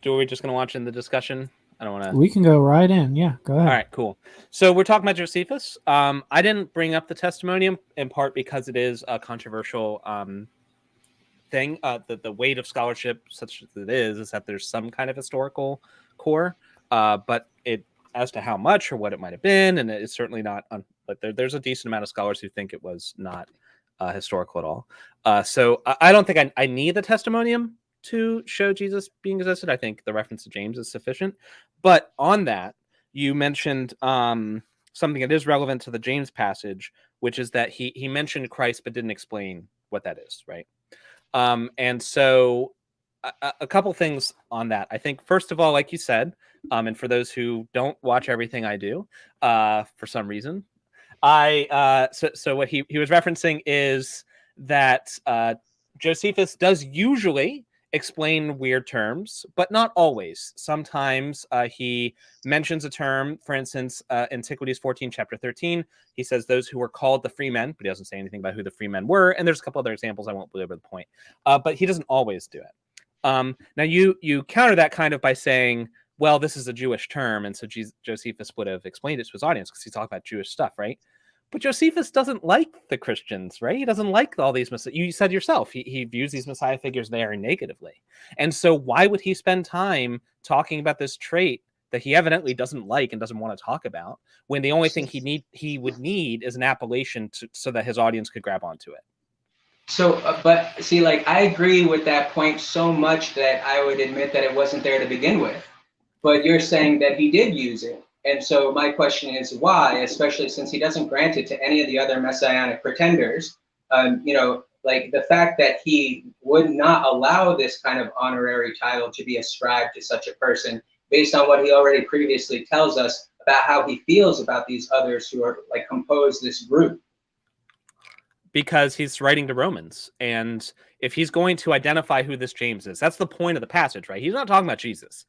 do we just going to launch in the discussion? I don't want to. We can go right in. Yeah, go ahead. All right, cool. So we're talking about Josephus. I didn't bring up the testimonium in part because it is a controversial thing. The weight of scholarship, such as it is that there's some kind of historical core, but as to how much or what it might have been, and it's certainly not. But there's a decent amount of scholars who think it was not historical at all. So I don't think I need the testimonium to show Jesus being existed. I think the reference to James is sufficient. But on that, you mentioned something that is relevant to the James passage, which is that he mentioned Christ but didn't explain what that is, right? And so a couple things on that. I think, first of all, like you said, and for those who don't watch everything I do for some reason, so what he was referencing is that Josephus does usually explain weird terms, but not always. Sometimes he mentions a term, for instance, Antiquities 14, chapter 13. He says those who were called the free men, but he doesn't say anything about who the free men were. And there's a couple other examples. I won't belabor the point. But he doesn't always do it. Now, you counter that kind of by saying, well, this is a Jewish term, and so Josephus would have explained it to his audience because he's talking about Jewish stuff, right? But Josephus doesn't like the Christians, right? He doesn't like all these messiah. You said yourself, he views these Messiah figures very negatively. And so why would he spend time talking about this trait that he evidently doesn't like and doesn't want to talk about, when the only thing he would need is an appellation so that his audience could grab onto it? So, but see, like, I agree with that point so much that I would admit that it wasn't there to begin with. But you're saying that he did use it. And so my question is why, especially since he doesn't grant it to any of the other messianic pretenders. Like the fact that he would not allow this kind of honorary title to be ascribed to such a person based on what he already previously tells us about how he feels about these others who are like compose this group. Because he's writing to Romans, and if he's going to identify who this James is, that's the point of the passage, right? He's not talking about Jesus.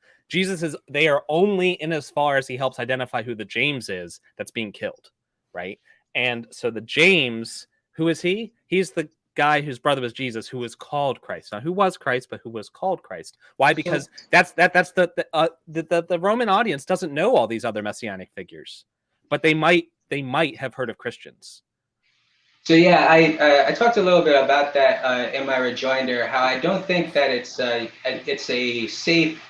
They are only in as far as he helps identify who the James is that's being killed, right? And so the James, who is he? He's the guy whose brother was Jesus, who was called Christ. Not who was Christ, but who was called Christ. Why? Because that's the Roman audience doesn't know all these other messianic figures, but they might have heard of Christians. So yeah, I talked a little bit about that in my rejoinder. How I don't think that it's a safe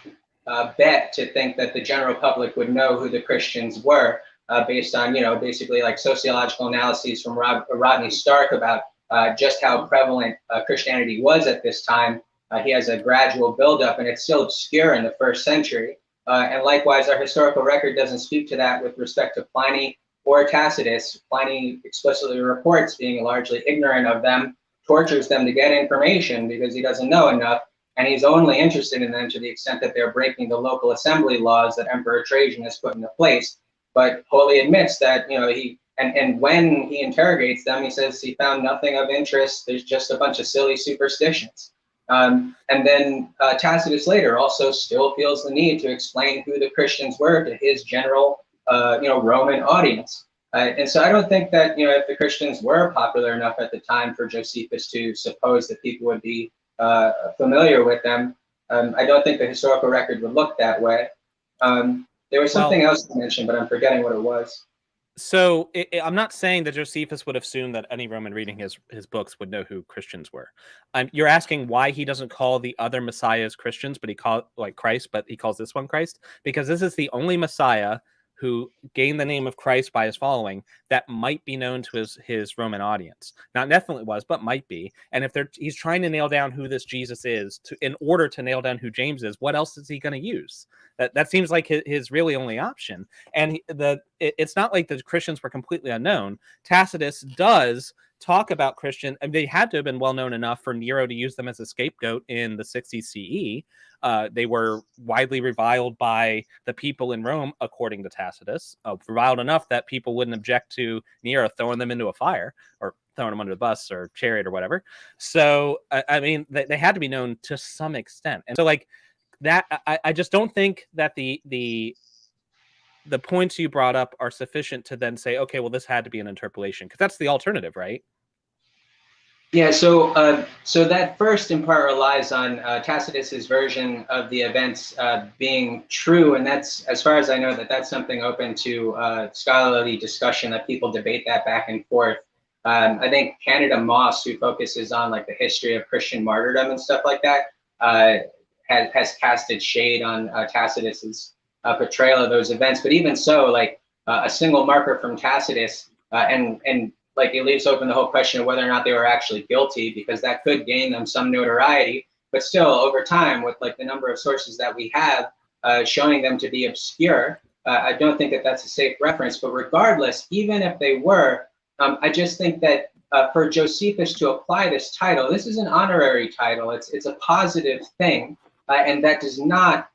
bet to think that the general public would know who the Christians were based on basically like sociological analyses from Rodney Stark about just how prevalent Christianity was at this time. He has a gradual buildup, and it's still obscure in the first century. And likewise, our historical record doesn't speak to that with respect to Pliny or Tacitus. Pliny explicitly reports being largely ignorant of them, tortures them to get information because he doesn't know enough, and he's only interested in them to the extent that they're breaking the local assembly laws that Emperor Trajan has put into place. But wholly admits that and when he interrogates them, he says he found nothing of interest. There's just a bunch of silly superstitions. And then Tacitus later also still feels the need to explain who the Christians were to his general Roman audience. And so I don't think that, if the Christians were popular enough at the time for Josephus to suppose that people would be familiar with them, I don't think the historical record would look that way. There was something else to mention, but I'm forgetting what it was. So I'm not saying that Josephus would assume that any Roman reading his books would know who Christians were. You're asking why he doesn't call the other messiahs Christians, but he called like Christ, but he calls this one Christ, because this is the only Messiah who gained the name of Christ by his following that might be known to his Roman audience. Not definitely was, but might be. And if he's trying to nail down who this Jesus is in order to nail down who James is, what else is he going to use? That seems like his really only option. And it's not like the Christians were completely unknown. Tacitus does talk about Christian, and they had to have been well known enough for Nero to use them as a scapegoat in the 60s CE. They were widely reviled by the people in Rome, according to Tacitus, reviled enough that people wouldn't object to Nero throwing them into a fire or throwing them under the bus or chariot or whatever. So, I mean, they had to be known to some extent. And so, like, that I just don't think that the points you brought up are sufficient to then say, okay, well, this had to be an interpolation, because that's the alternative, right? Yeah, so so that first in part relies on Tacitus's version of the events being true, and that's, as far as I know, that's something open to scholarly discussion, that people debate that back and forth. I think Canada Moss, who focuses on like the history of Christian martyrdom and stuff like that, has casted shade on Tacitus's portrayal of those events. But even so, like a single marker from Tacitus, and like it leaves open the whole question of whether or not they were actually guilty, because that could gain them some notoriety. But still, over time, with like the number of sources that we have showing them to be obscure, I don't think that that's a safe reference. But regardless, even if they were, I just think that for Josephus to apply this title, this is an honorary title. It's a positive thing. And that does not,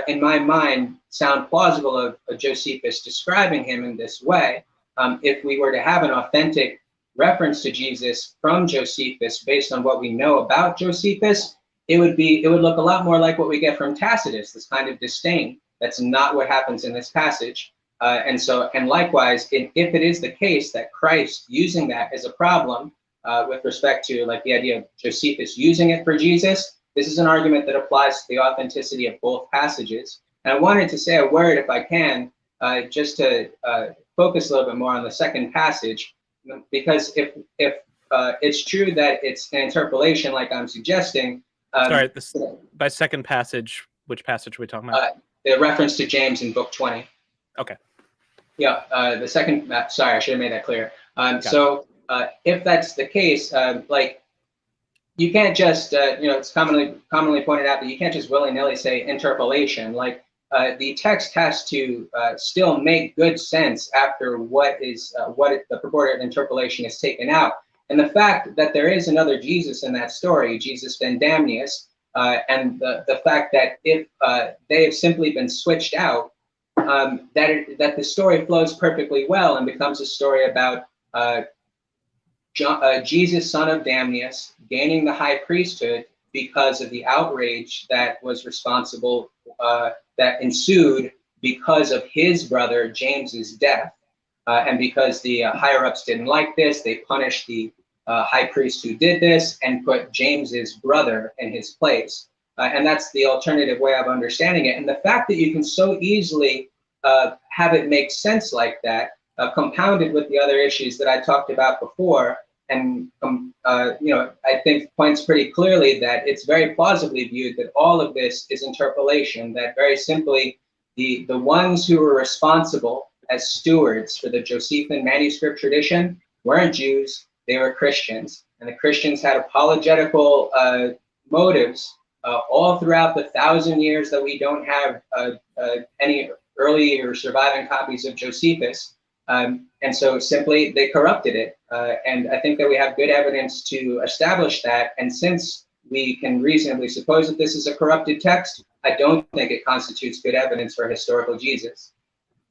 in my mind, sound plausible of Josephus describing him in this way. If we were to have an authentic reference to Jesus from Josephus based on what we know about Josephus, it would look a lot more like what we get from Tacitus, this kind of disdain. That's not what happens in this passage. And likewise, if it is the case that Christ using that is a problem with respect to like the idea of Josephus using it for Jesus, this is an argument that applies to the authenticity of both passages. And I wanted to say a word, if I can, just to focus a little bit more on the second passage, because if it's true that it's an interpolation, like I'm suggesting. Sorry, by second passage, which passage are we talking about? The reference to James in book 20. Okay. Yeah, the second. Sorry, I should have made that clear. So if that's the case, like, you can't just, it's commonly pointed out that you can't just willy-nilly say interpolation. Like, the text has to still make good sense after the purported interpolation is taken out. And the fact that there is another Jesus in that story, Jesus ben Damnius, and the fact that if they have simply been switched out, that the story flows perfectly well and becomes a story about Jesus, son of Damnius, gaining the high priesthood because of the outrage that was responsible, that ensued because of his brother James's death. And because the higher-ups didn't like this, they punished the high priest who did this and put James's brother in his place. And that's the alternative way of understanding it. And the fact that you can so easily have it make sense like that, compounded with the other issues that I talked about before, and I think points pretty clearly that it's very plausibly viewed that all of this is interpolation, that very simply the ones who were responsible as stewards for the Josephine manuscript tradition weren't Jews, they were Christians. And the Christians had apologetical motives all throughout the 1,000 years that we don't have any early or surviving copies of Josephus. And so simply they corrupted it. And I think that we have good evidence to establish that. And since we can reasonably suppose that this is a corrupted text, I don't think it constitutes good evidence for historical Jesus.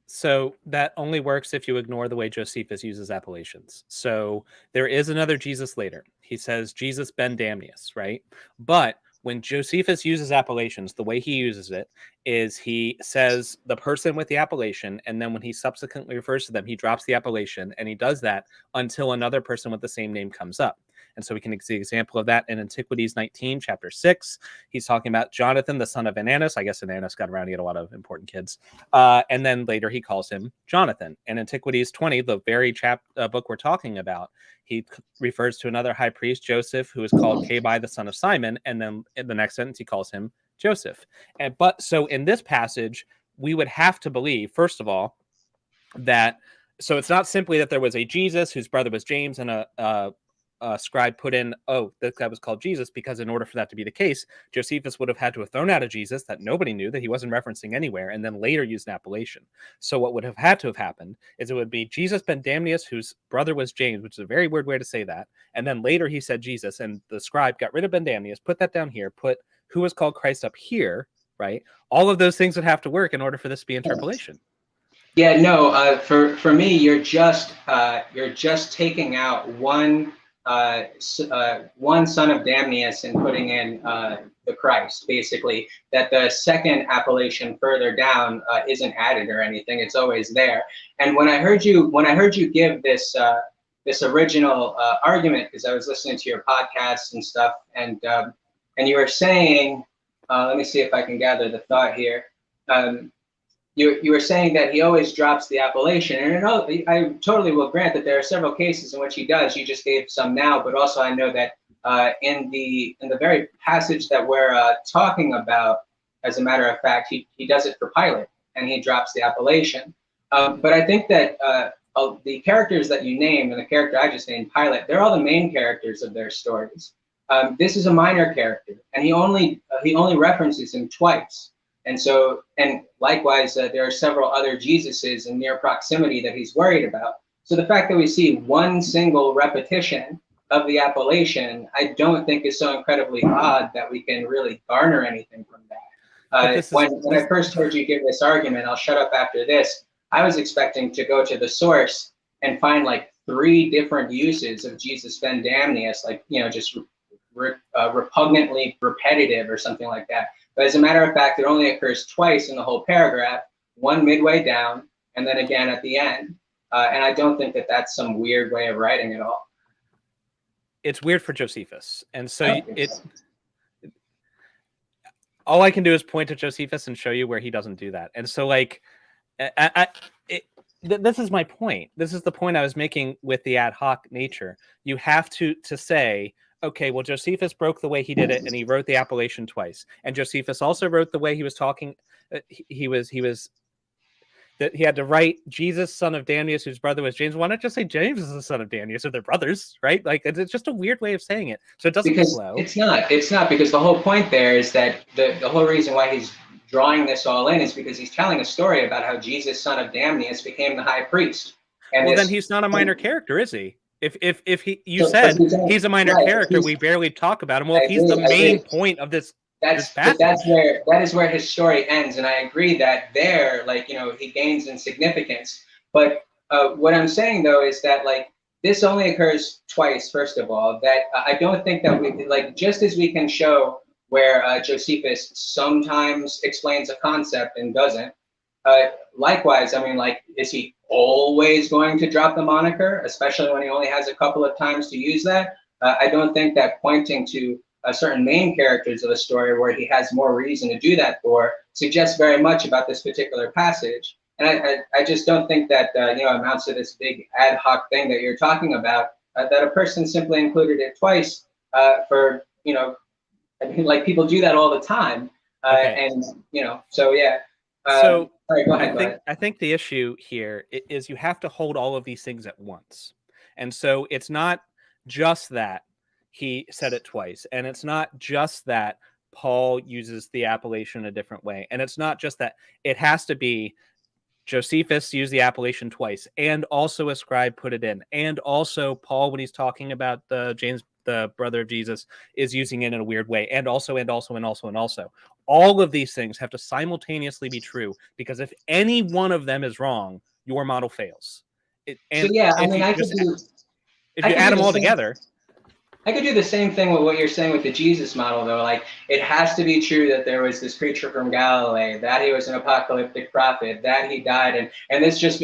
So that only works if you ignore the way Josephus uses appellations. So there is another Jesus later. He says Jesus ben Damnius, right? But when Josephus uses appellations, the way he uses it is he says the person with the appellation, and then when he subsequently refers to them, he drops the appellation, and he does that until another person with the same name comes up. And so we can see an example of that in Antiquities 19, chapter 6. He's talking about Jonathan, the son of Ananus. I guess Ananus got around to get a lot of important kids. And then later he calls him Jonathan. In Antiquities 20, the very book we're talking about, he refers to another high priest, Joseph, who is called Kabai, the son of Simon. And then in the next sentence, he calls him Joseph. But so in this passage, we would have to believe, first of all, that so it's not simply that there was a Jesus whose brother was James and a scribe put in, oh, this guy was called Jesus, because in order for that to be the case, Josephus would have had to have thrown out a Jesus that nobody knew, that he wasn't referencing anywhere, and then later used an appellation. So what would have had to have happened is it would be Jesus ben Damnius, whose brother was James, which is a very weird way to say that, and then later he said Jesus, and the scribe got rid of ben Damnius, put that down here, put who was called Christ up here, right? All of those things would have to work in order for this to be interpolation. Yeah, no. For me, you're just taking out one son of Damnius and putting in the Christ, basically. That the second appellation further down isn't added or anything; it's always there. And when I heard you give this this original argument, because I was listening to your podcast and stuff, and you were saying, let me see if I can gather the thought here. You were saying that he always drops the appellation, and I totally will grant that there are several cases in which he does. You just gave some now, but also I know that in the very passage that we're talking about, as a matter of fact, he does it for Pilate, and he drops the appellation. But I think that the characters that you named and the character I just named, Pilate, they're all the main characters of their stories. This is a minor character, and he only references him twice. And so, and likewise, there are several other Jesuses in near proximity that he's worried about. So the fact that we see one single repetition of the appellation, I don't think is so incredibly odd that we can really garner anything from that. When I first heard you give this argument, I'll shut up after this, I was expecting to go to the source and find like 3 different uses of Jesus ben Damnius, like, just repugnantly repetitive or something like that. But as a matter of fact, it only occurs twice in the whole paragraph, one midway down, and then again at the end. And I don't think that that's some weird way of writing at all. It's weird for Josephus. And so all I can do is point to Josephus and show you where he doesn't do that. And so, like, this is my point. This is the point I was making with the ad hoc nature. You have to say, okay, well, Josephus broke the way he did it, and he wrote the appellation twice. And Josephus also wrote the way he was talking. He had to write Jesus, son of Damnius, whose brother was James. Why not just say James is the son of Damnius, if they're brothers, right? Like, it's just a weird way of saying it. So it doesn't flow. It's not, because the whole point there is that the whole reason why he's drawing this all in is because he's telling a story about how Jesus, son of Damnius, became the high priest. And well, then he's not a minor character, is he? If said he's a minor character, we barely talk about him. Well, if he's the main point of this, that is where his story ends, and I agree that there, like, he gains in significance. But what I'm saying though is that, like, this only occurs twice. First of all, that I don't think that we, like, just as we can show where Josephus sometimes explains a concept and doesn't. Likewise, I mean, like, is he always going to drop the moniker, especially when he only has a couple of times to use that? I don't think that pointing to certain main characters of the story where he has more reason to do that for suggests very much about this particular passage. And I just don't think that, amounts to this big ad hoc thing that you're talking about, that a person simply included it twice for, I mean, like, people do that all the time. Okay. And, so yeah. So all right, go ahead. I think the issue here is you have to hold all of these things at once. And so it's not just that he said it twice, and it's not just that Paul uses the appellation a different way, and it's not just that. It has to be Josephus used the appellation twice, and also a scribe put it in, and also Paul, when he's talking about James, the brother of Jesus, is using it in a weird way, and also. All of these things have to simultaneously be true, because if any one of them is wrong, your model fails. If you add them all together. I could do the same thing with what you're saying with the Jesus model, though. Like, it has to be true that there was this preacher from Galilee, that he was an apocalyptic prophet, that he died, and this just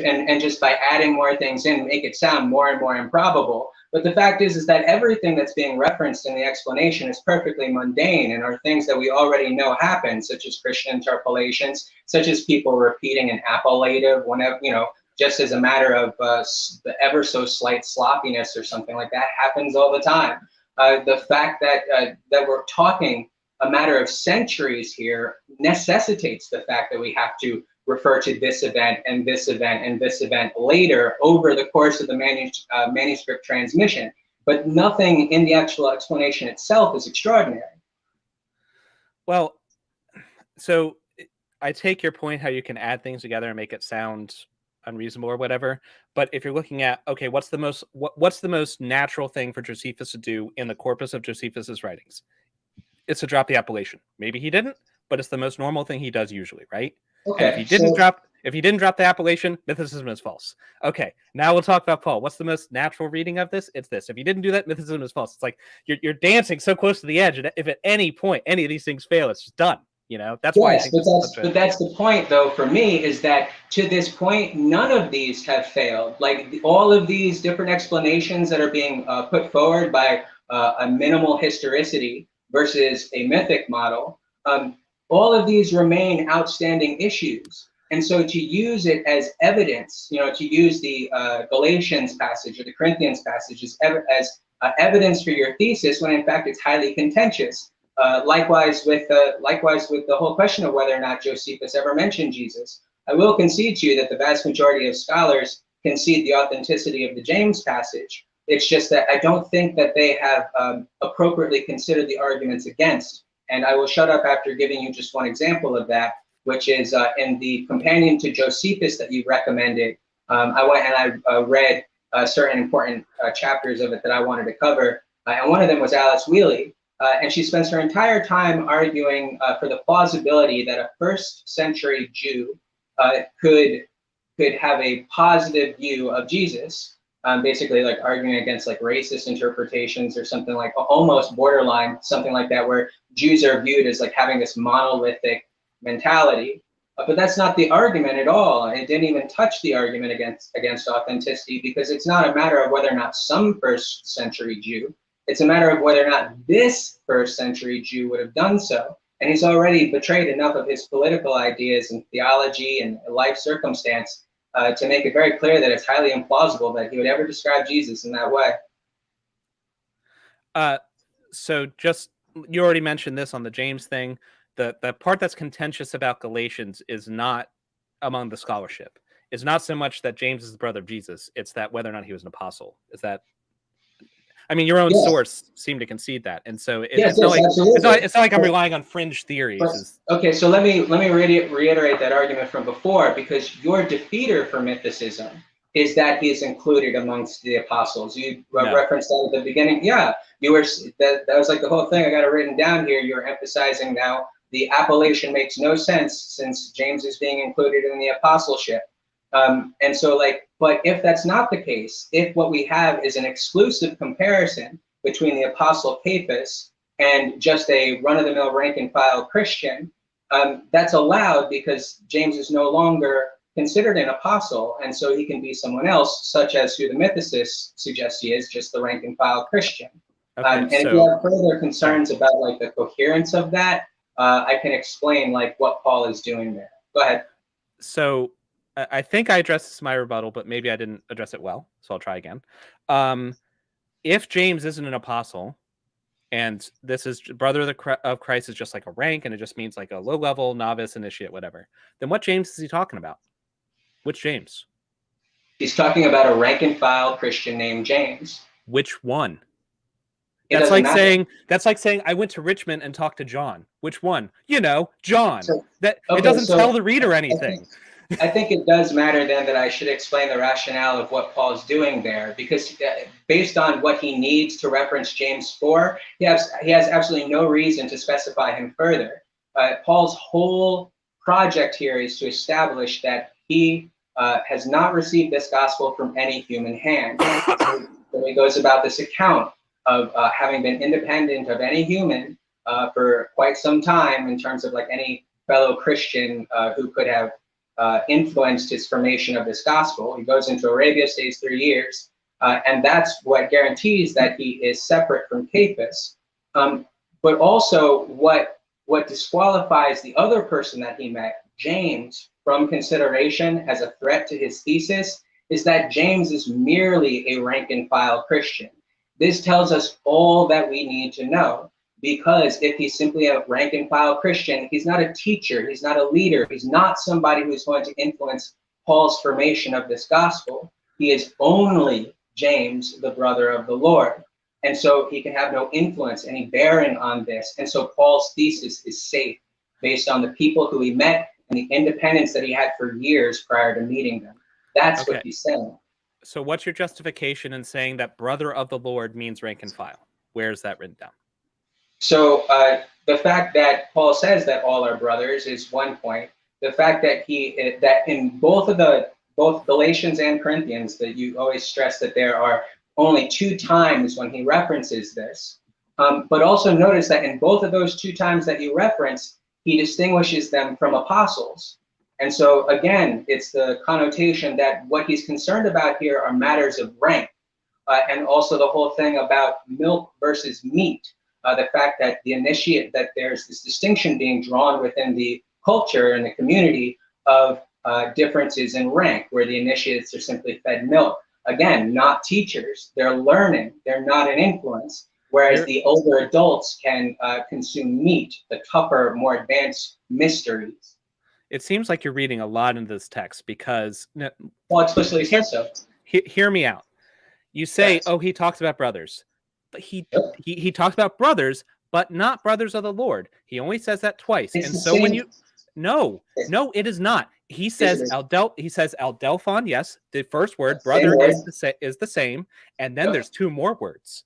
by adding more things in, make it sound more and more improbable. But the fact is that everything that's being referenced in the explanation is perfectly mundane and are things that we already know happen, such as Christian interpolations, such as people repeating an appellative whenever, just as a matter of the ever so slight sloppiness or something like that happens all the time. The fact that we're talking a matter of centuries here necessitates the fact that we have to refer to this event and this event and this event later over the course of the manuscript transmission. But nothing in the actual explanation itself is extraordinary. Well, so I take your point how you can add things together and make it sound unreasonable or whatever. But if you're looking at, okay, what's the most natural thing for Josephus to do in the corpus of Josephus's writings? It's to drop the appellation. Maybe he didn't, but it's the most normal thing he does usually, right? Okay, and if he didn't drop the appellation, mythicism is false. Okay, now we'll talk about Paul. What's the most natural reading of this? It's this. If he didn't do that, mythicism is false. It's like you're dancing so close to the edge, and if at any point any of these things fail, it's just done. That's why. Yes, but that's the point, though. For me, is that to this point, none of these have failed. Like all of these different explanations that are being put forward by a minimal historicity versus a mythic model, all of these remain outstanding issues. And so to use it as evidence, to use the Galatians passage or the Corinthians passage as evidence for your thesis, when in fact it's highly contentious. Likewise with the whole question of whether or not Josephus ever mentioned Jesus. I will concede to you that the vast majority of scholars concede the authenticity of the James passage. It's just that I don't think that they have appropriately considered the arguments against. And I will shut up after giving you just one example of that, which is in the companion to Josephus that you recommended. I went and I read certain important chapters of it that I wanted to cover. And one of them was Alice Wheely. And she spends her entire time arguing for the plausibility that a first century Jew could have a positive view of Jesus, basically like arguing against like racist interpretations or something like almost borderline, something like that, where Jews are viewed as like having this monolithic mentality. But that's not the argument at all. It didn't even touch the argument against authenticity, because it's not a matter of whether or not some first century Jew. It's a matter of whether or not this first century Jew would have done so. And he's already betrayed enough of his political ideas and theology and life circumstance to make it very clear that it's highly implausible that he would ever describe Jesus in that way. So just, you already mentioned this on the James thing. The part that's contentious about Galatians is not among the scholarship. It's not so much that James is the brother of Jesus. It's that whether or not he was an apostle. Is that, I mean, your own source seemed to concede that, and so it's not like I'm relying on fringe theories. Okay, so let me reiterate that argument from before, because your defeater for mythicism is that he is included amongst the apostles. You referenced that at the beginning. Yeah, you were. That was like the whole thing. I got it written down here. You're emphasizing now the appellation makes no sense since James is being included in the apostleship. And so but if that's not the case, if what we have is an exclusive comparison between the apostle Cephas and just a run-of-the-mill rank-and-file Christian, that's allowed because James is no longer considered an apostle, and so he can be someone else, such as who the mythicists suggest he is, just the rank-and-file Christian. Okay, and if you have further concerns about like the coherence of that, I can explain like what Paul is doing there. Go ahead. So I think I addressed this in my rebuttal, but maybe I didn't address it well, so I'll try again. If James isn't an apostle, and this is brother of Christ is just like a rank, and it just means like a low-level novice, initiate, whatever, then what James is he talking about? Which James? He's talking about a rank-and-file Christian named James. Which one? That's like saying I went to Richmond and talked to John. Which one? John. So, it doesn't tell the reader anything. I think it does matter then that I should explain the rationale of what Paul's doing there, because based on what he needs to reference James 4, he has absolutely no reason to specify him further. Paul's whole project here is to establish that he has not received this gospel from any human hand. So he goes about this account of having been independent of any human for quite some time in terms of like any fellow Christian who could have influenced his formation of this gospel. He goes into Arabia, stays 3 years, And that's what guarantees that he is separate from Cephas. But also what disqualifies the other person that he met, James, from consideration as a threat to his thesis is that James is merely a rank and file Christian. This tells us all that we need to know, because if he's simply a rank and file Christian, he's not a teacher, he's not a leader, he's not somebody who's going to influence Paul's formation of this gospel. He is only James, the brother of the Lord. And so he can have no influence, any bearing on this. And so Paul's thesis is safe based on the people who he met and the independence that he had for years prior to meeting them. That's what he's saying. So what's your justification in saying that brother of the Lord means rank and file? Where is that written down? So the fact that Paul says that all are brothers is one point. The fact that that in both Galatians and Corinthians, that you always stress that there are only 2 times when he references this. But also notice that in both of those 2 times that you reference, he distinguishes them from apostles. And so again, it's the connotation that what he's concerned about here are matters of rank. And also the whole thing about milk versus meat. The fact that that there's this distinction being drawn within the culture and the community of differences in rank, where the initiates are simply fed milk. Again, not teachers, they're learning, they're not an influence, whereas the older adults can consume meat, the tougher, more advanced mysteries. It seems like you're reading a lot into this text because... Well, explicitly says so. Hear me out. You say, yes. Oh, he talks about brothers. But he talks about brothers, but not brothers of the Lord. He only says that twice. It's and so when you... No, it is not. He says Aldelphon, yes, the first word, brother is the same, and then there's 2 more words.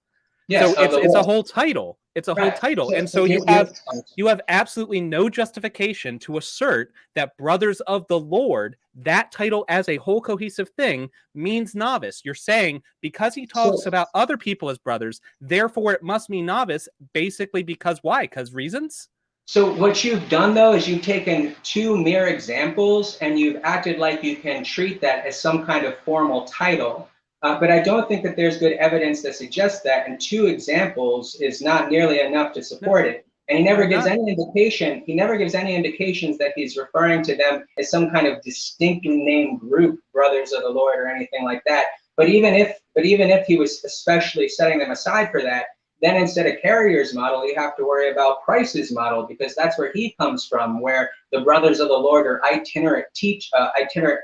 Yes, so it's a whole title. It's a whole title. And so you have absolutely no justification to assert that brothers of the Lord, that title as a whole cohesive thing, means novice. You're saying because he talks about other people as brothers, therefore it must mean novice, basically because why? Because reasons? So what you've done, though, is you've taken 2 mere examples and you've acted like you can treat that as some kind of formal title. But I don't think that there's good evidence that suggests that, and 2 examples is not nearly enough to support it. And he never gives any indication. He never gives any indications that he's referring to them as some kind of distinctly named group, brothers of the Lord, or anything like that. But even if he was especially setting them aside for that, then instead of Carrier's model, you have to worry about Price's model, because that's where he comes from, where the brothers of the Lord are itinerant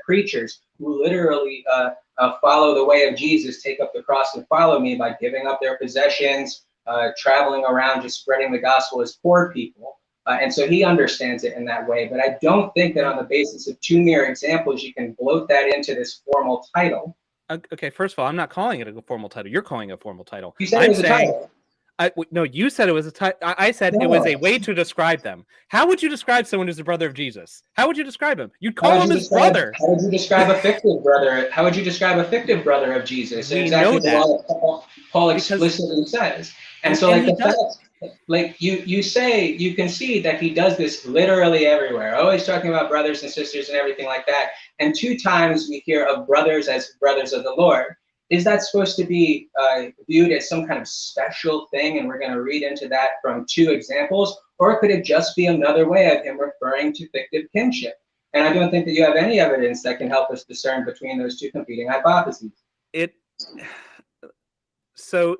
preachers who literally follow the way of Jesus, take up the cross and follow me by giving up their possessions, traveling around just spreading the gospel as poor people. And so he understands it in that way. But I don't think that on the basis of 2 mere examples, you can bloat that into this formal title. Okay, first of all, I'm not calling it a formal title. You're calling it a formal title. You said it was a title. No, you said it was a title. I said it was a way to describe them. How would you describe someone who's a brother of Jesus? How would you describe him? You'd call him his brother. How would you describe a fictive brother? How would you describe a fictive brother of Jesus? We exactly know that. What Paul explicitly says. And so, like, the fact, like you say, you can see that he does this literally everywhere, always talking about brothers and sisters and everything like that. And 2 times we hear of brothers as brothers of the Lord. Is that supposed to be viewed as some kind of special thing, and we're going to read into that from 2 examples? Or could it just be another way of him referring to fictive kinship? And I don't think that you have any evidence that can help us discern between those 2 competing hypotheses. So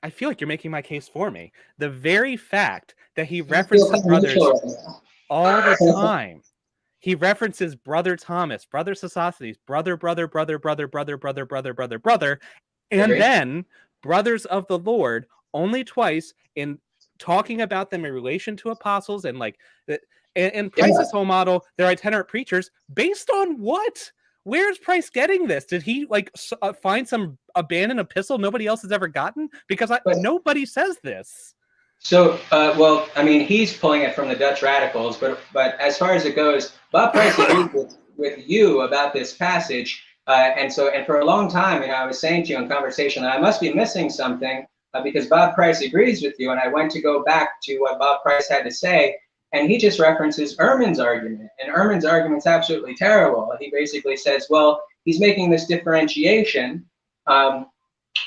I feel like you're making my case for me. The very fact that he references brothers all the time. He references brother Thomas, brother Sosthenes, brother, and then brothers of the Lord only twice in talking about them in relation to apostles, and like and Price's whole model, they're itinerant preachers. Based on what? Where's Price getting this? Did he find some abandoned epistle nobody else has ever gotten? Because nobody says this. So, well, I mean, he's pulling it from the Dutch radicals, but as far as it goes, Bob Price agreed with you about this passage, and for a long time, I was saying to you in conversation that I must be missing something because Bob Price agrees with you, and I went to go back to what Bob Price had to say, and he just references Ehrman's argument, and Ehrman's argument's absolutely terrible. He basically says, well, he's making this differentiation But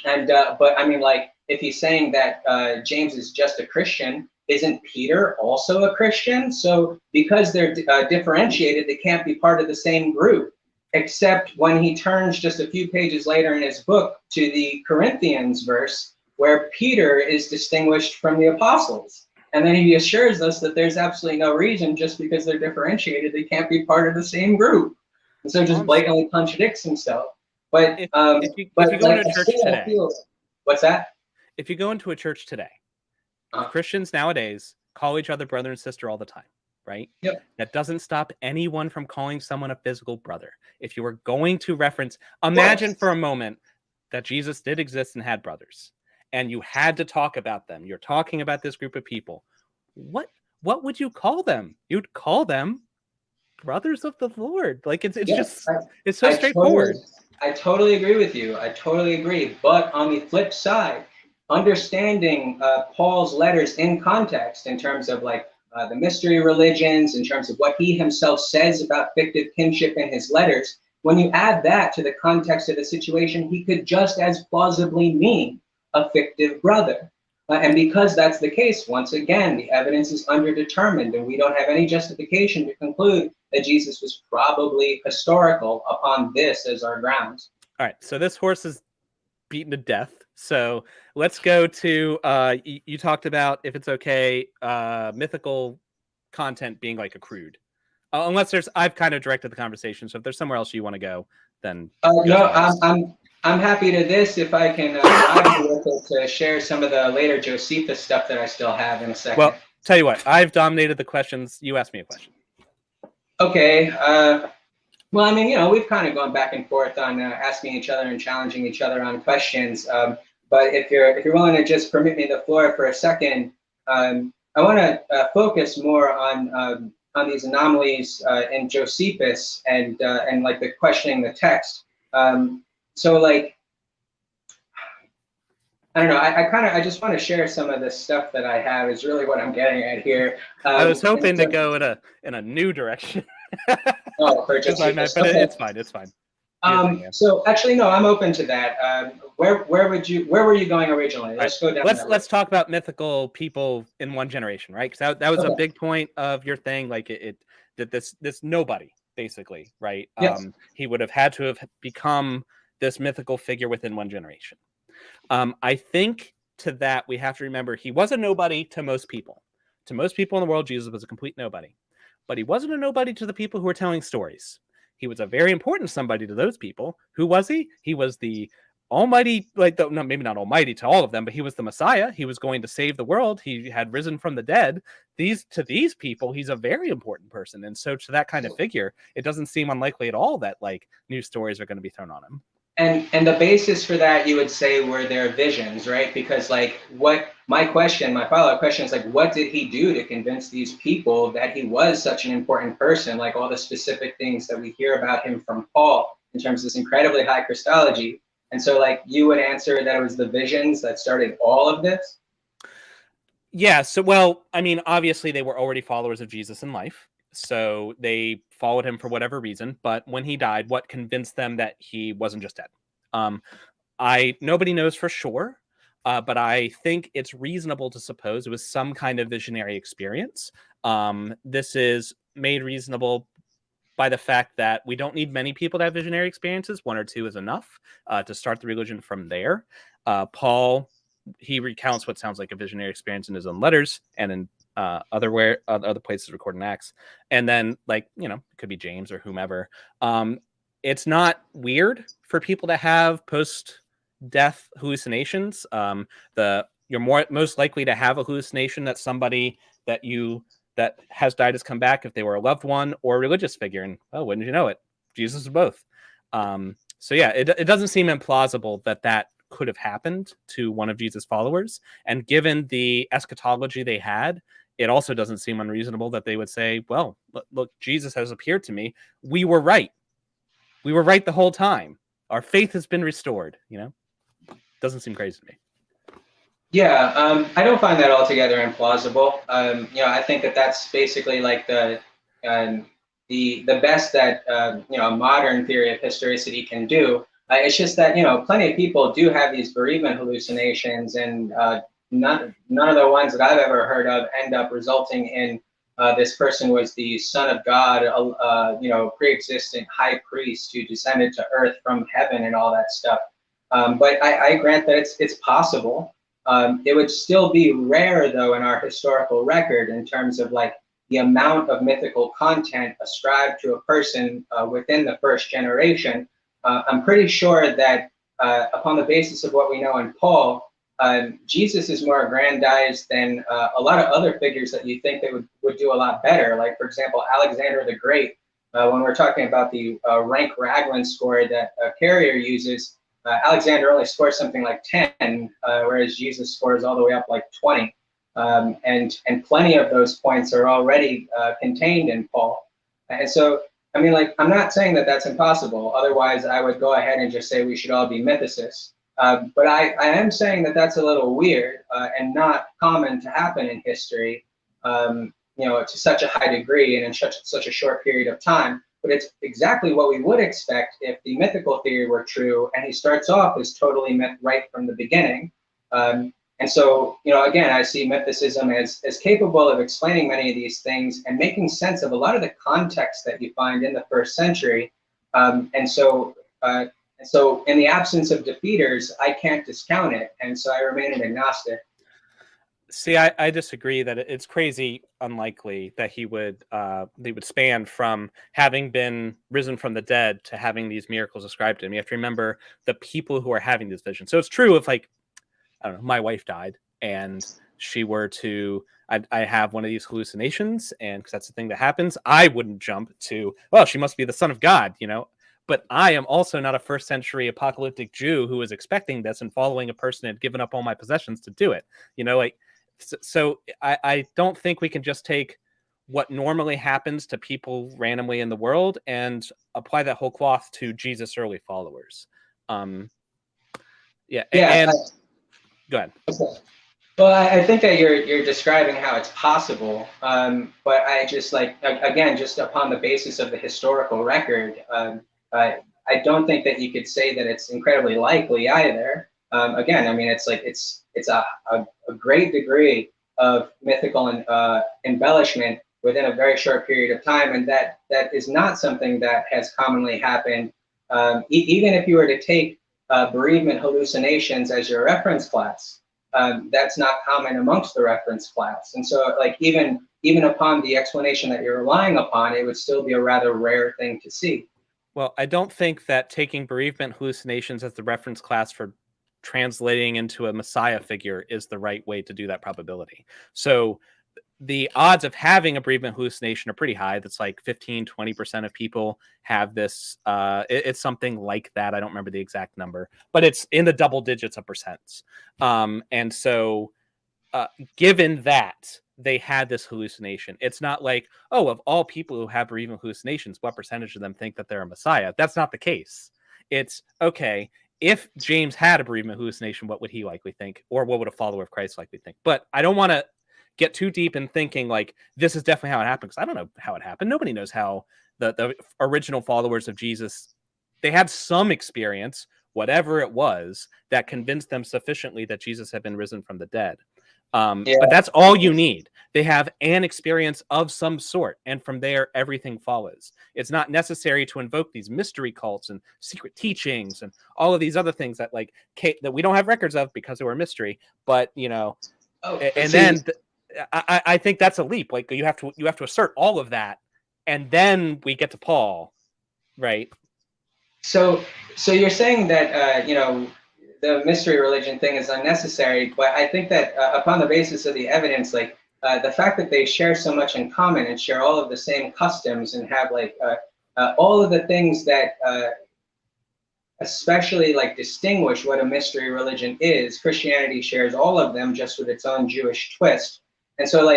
I mean, like, if he's saying that James is just a Christian, isn't Peter also a Christian? So because they're differentiated, they can't be part of the same group. Except when he turns just a few pages later in his book to the Corinthians verse, where Peter is distinguished from the apostles. And then he assures us that there's absolutely no reason, just because they're differentiated, they can't be part of the same group. And so just blatantly contradicts himself. But if you go into a church today, what's that? If you go into a church today, Christians nowadays call each other brother and sister all the time, right? Yep. That doesn't stop anyone from calling someone a physical brother. If you were going to reference, imagine for a moment that Jesus did exist and had brothers, and you had to talk about them. You're talking about this group of people. What would you call them? You'd call them brothers of the Lord. Like it's so straightforward. I totally agree with you. I totally agree. But on the flip side, understanding Paul's letters in context, in terms of like the mystery religions, in terms of what he himself says about fictive kinship in his letters, when you add that to the context of the situation, he could just as plausibly mean a fictive brother. And because that's the case, once again, the evidence is underdetermined, and we don't have any justification to conclude that Jesus was probably historical upon this as our grounds. All right, so this horse is beaten to death. So let's go to, you talked about, if it's okay, mythical content being like accrued. Unless I've kind of directed the conversation, so if there's somewhere else you want to go, then... No, I'm happy to this, if I can to share some of the later Josephus stuff that I still have in a second. Well, tell you what, I've dominated the questions. You asked me a question. Okay. Well, I mean, you know, we've kind of gone back and forth on asking each other and challenging each other on questions. But if you're willing to just permit me the floor for a second, I want to focus more on these anomalies in Josephus and like the questioning the text. So like, I don't know. I just want to share some of the stuff that I have is really what I'm getting at here. I was hoping to go in a new direction. Oh, for Josephus. But okay. It's fine. It's fine. So actually, no, I'm open to that. Where were you going originally? Let's go down. Let's talk about mythical people in one generation, right? Because that was a big point of your thing. Like that this nobody basically, right? Yes. He would have had to have become this mythical figure within one generation. I think to that we have to remember he was a nobody to most people. To most people in the world, Jesus was a complete nobody. But he wasn't a nobody to the people who were telling stories. He was a very important somebody to those people. Who was he? He was the almighty, maybe not almighty to all of them, but he was the Messiah. He was going to save the world. He had risen from the dead. To these people, he's a very important person. And so to that kind of figure, it doesn't seem unlikely at all that like new stories are going to be thrown on him. And the basis for that, you would say, were their visions, right? Because like my follow-up question is like, what did he do to convince these people that he was such an important person? Like all the specific things that we hear about him from Paul in terms of this incredibly high Christology. And so like you would answer that it was the visions that started all of this? Yeah. So, well, I mean, obviously they were already followers of Jesus in life. So they followed him for whatever reason. But when he died, what convinced them that he wasn't just dead? Nobody knows for sure, but I think it's reasonable to suppose it was some kind of visionary experience. This is made reasonable by the fact that we don't need many people to have visionary experiences. 1 or 2 is enough to start the religion from there. Paul, he recounts what sounds like a visionary experience in his own letters and in other places recorded in Acts. And then, like, you know, it could be James or whomever. It's not weird for people to have post-death hallucinations. You're most likely to have a hallucination that somebody that has died has come back if they were a loved one or a religious figure. And wouldn't you know it? Jesus is both. So yeah, it doesn't seem implausible that could have happened to one of Jesus' followers. And given the eschatology they had, it also doesn't seem unreasonable that they would say, well, look, Jesus has appeared to me. We were right. We were right the whole time. Our faith has been restored. You know, doesn't seem crazy to me. Yeah, I don't find that altogether implausible. You know, I think that's basically like the best that a modern theory of historicity can do. It's just that, plenty of people do have these bereavement hallucinations, and none of the ones that I've ever heard of end up resulting in this person was the Son of God, pre-existent high priest who descended to earth from heaven and all that stuff. But I grant that it's possible. It would still be rare, though, in our historical record in terms of like the amount of mythical content ascribed to a person within the first generation. I'm pretty sure that upon the basis of what we know in Paul, Jesus is more aggrandized than a lot of other figures that you think that would do a lot better. Like, for example, Alexander the Great. When we're talking about the rank Raglan score that Carrier uses, Alexander only scores something like 10, whereas Jesus scores all the way up like 20. And plenty of those points are already contained in Paul. And so, I mean, like, I'm not saying that that's impossible. Otherwise, I would go ahead and just say we should all be mythicists. But I am saying that that's a little weird and not common to happen in history, to such a high degree and in such a short period of time. But it's exactly what we would expect if the mythical theory were true, and he starts off as totally myth right from the beginning. And so, again, I see mythicism as capable of explaining many of these things and making sense of a lot of the context that you find in the first century. And so in the absence of defeaters, I can't discount it. And so I remain an agnostic. See, I disagree that it's crazy unlikely that they would span from having been risen from the dead to having these miracles ascribed to him. You have to remember the people who are having this vision. So it's true if, like, I don't know, my wife died and she were to, I have one of these hallucinations, and because that's the thing that happens, I wouldn't jump to, well, she must be the Son of God, But I am also not a first century apocalyptic Jew who was expecting this and following a person who had given up all my possessions to do it. So I don't think we can just take what normally happens to people randomly in the world and apply that whole cloth to Jesus' early followers. And go ahead. Okay. Well, I think that you're describing how it's possible, but I just again, just upon the basis of the historical record, I don't think that you could say that it's incredibly likely either. Again, I mean, it's a great degree of mythical embellishment within a very short period of time, and that is not something that has commonly happened. Even if you were to take bereavement hallucinations as your reference class, that's not common amongst the reference class. And so, like, even upon the explanation that you're relying upon, it would still be a rather rare thing to see. Well, I don't think that taking bereavement hallucinations as the reference class for translating into a Messiah figure is the right way to do that probability. So the odds of having a bereavement hallucination are pretty high. That's like 15-20% of people have this. It's something like that. I don't remember the exact number, but it's in the double digits of percents. And so given that they had this hallucination, it's not like, oh, of all people who have bereavement hallucinations, what percentage of them think that they're a Messiah? That's not the case. It's, okay, if James had a bereavement hallucination, what would he likely think? Or what would a follower of Christ likely think? But I don't want to get too deep in thinking like this is definitely how it happened, because I don't know how it happened. Nobody knows how the original followers of Jesus, they had some experience, whatever it was, that convinced them sufficiently that Jesus had been risen from the dead. But that's all you need. They have an experience of some sort, and from there, everything follows. It's not necessary to invoke these mystery cults and secret teachings and all of these other things that that we don't have records of because they were a mystery. But I think that's a leap. Like you have to assert all of that, and then we get to Paul, right? So you're saying that the mystery religion thing is unnecessary, but I think that upon the basis of the evidence, the fact that they share so much in common and share all of the same customs and have all of the things that especially distinguish what a mystery religion is, Christianity shares all of them, just with its own Jewish twist. And so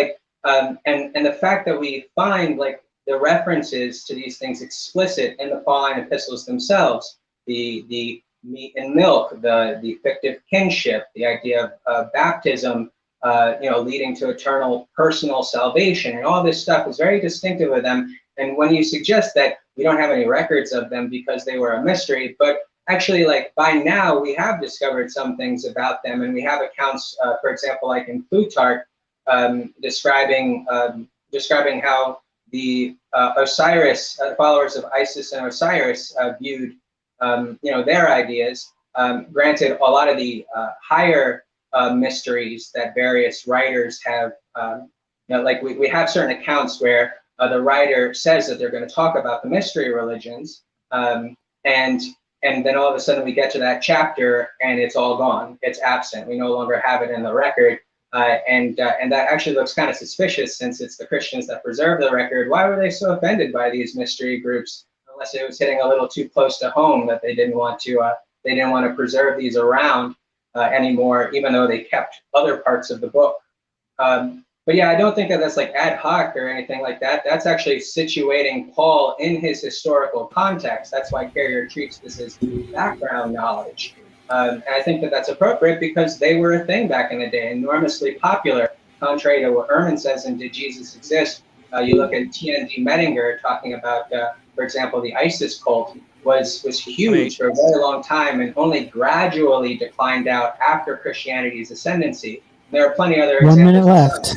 and the fact that we find the references to these things explicit in the Pauline epistles themselves, the meat and milk, the fictive kinship, the idea of baptism, leading to eternal personal salvation, and all this stuff is very distinctive of them. And when you suggest that we don't have any records of them because they were a mystery, but actually, like by now, we have discovered some things about them, and we have accounts, for example, like in Plutarch, describing how the Osiris, followers of Isis and Osiris, viewed their ideas. Granted, a lot of the higher mysteries that various writers have, like we have certain accounts where the writer says that they're going to talk about the mystery religions, and then all of a sudden we get to that chapter and it's all gone. It's absent. We no longer have it in the record. And that actually looks kind of suspicious, since it's the Christians that preserve the record. Why were they so offended by these mystery groups? Unless it was hitting a little too close to home, that they didn't want to preserve these around anymore, even though they kept other parts of the book. But yeah, I don't think that that's like ad hoc or anything like that. That's actually situating Paul in his historical context. That's why Carrier treats this as background knowledge. And I think that that's appropriate, because they were a thing back in the day, enormously popular. Contrary to what Ehrman says in Did Jesus Exist? You look at T.N.D. Mettinger talking about, for example, the ISIS cult was huge for a very long time, and only gradually declined out after Christianity's ascendancy. There are plenty other examples. 1 minute left.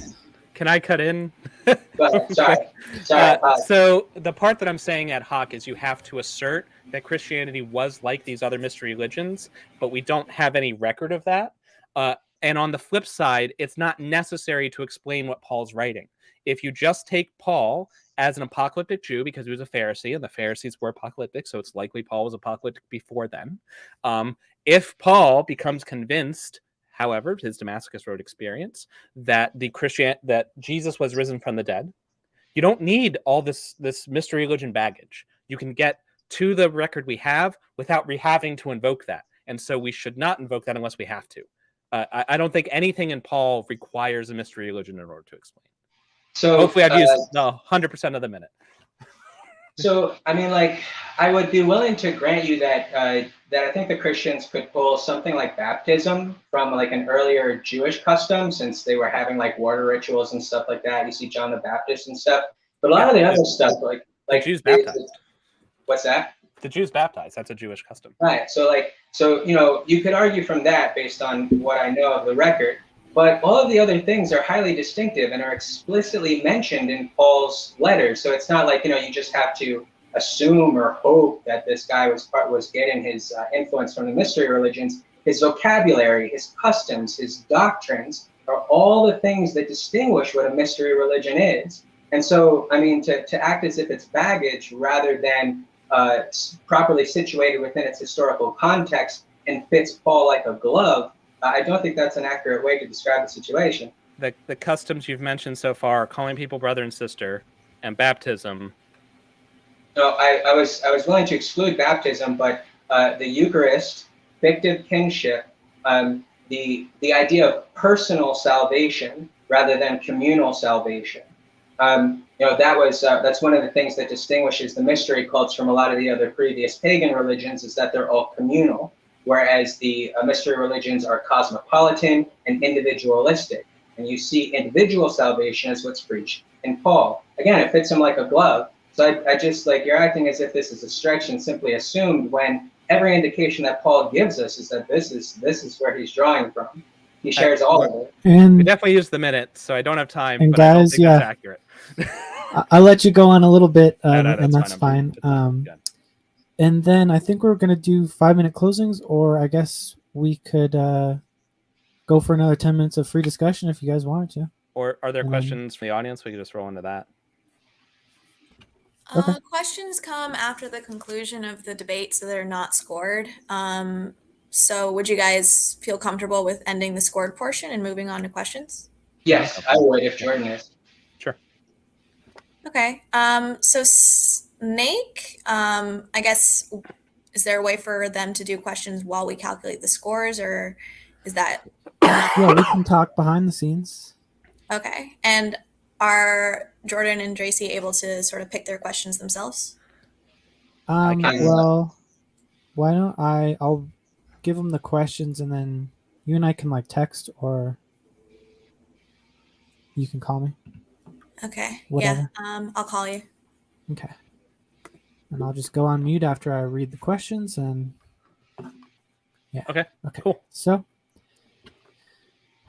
Can I cut in? Sorry. So the part that I'm saying ad hoc is you have to assert that Christianity was like these other mystery religions, but we don't have any record of that. And on the flip side, it's not necessary to explain what Paul's writing. If you just take Paul as an apocalyptic Jew, because he was a Pharisee, and the Pharisees were apocalyptic, so it's likely Paul was apocalyptic before then. If Paul becomes convinced, however, his Damascus Road experience, that that Jesus was risen from the dead, you don't need all this mystery religion baggage. You can get to the record we have without having to invoke that. And so we should not invoke that unless we have to. I don't think anything in Paul requires a mystery religion in order to explain. So hopefully I've used 100% of the minute. So, I mean, like, I would be willing to grant you that that I think the Christians could pull something like baptism from like an earlier Jewish custom, since they were having like water rituals and stuff like that. You see John the Baptist and stuff. But a lot of the other stuff, like Jews baptized. What's that? The Jews baptized. That's a Jewish custom. Right. So you could argue from that based on what I know of the record. But all of the other things are highly distinctive and are explicitly mentioned in Paul's letters. So it's not like, you just have to assume or hope that this guy was getting his influence from the mystery religions. His vocabulary, his customs, his doctrines are all the things that distinguish what a mystery religion is. And so, I mean, to act as if it's baggage rather than properly situated within its historical context and fits Paul like a glove, I don't think that's an accurate way to describe the situation. The customs you've mentioned so far, calling people brother and sister, and baptism. No, I was willing to exclude baptism, but the Eucharist, fictive kinship, the idea of personal salvation rather than communal salvation. That's one of the things that distinguishes the mystery cults from a lot of the other previous pagan religions, is that they're all communal. Whereas the mystery religions are cosmopolitan and individualistic. And you see individual salvation as what's preached in Paul. Again, it fits him like a glove. So I just, like, you're acting as if this is a stretch and simply assumed, when every indication that Paul gives us is that this is where he's drawing from. He shares all of it. And we definitely used the minute, so I don't have time, and but guys, I don't think that's accurate. I'll let you go on a little bit, and that's fine. And then I think we're going to do 5-minute closings, or I guess we could go for another 10 minutes of free discussion if you guys wanted to. Or are there questions from the audience? We could just roll into that. Okay. Questions come after the conclusion of the debate, so they're not scored. So would you guys feel comfortable with ending the scored portion and moving on to questions? Yes, I would, if Jordan is. Sure. Okay. So Snake, I guess, is there a way for them to do questions while we calculate the scores, or is that? Yeah, we can talk behind the scenes. Okay. And are Jordan and Drayce able to sort of pick their questions themselves? Well, why don't I'll give them the questions, and then you and I can like text, or you can call me. Okay. Whatever. Yeah. I'll call you. Okay. And I'll just go on mute after I read the questions, and Yeah. Okay. Okay. Cool. So,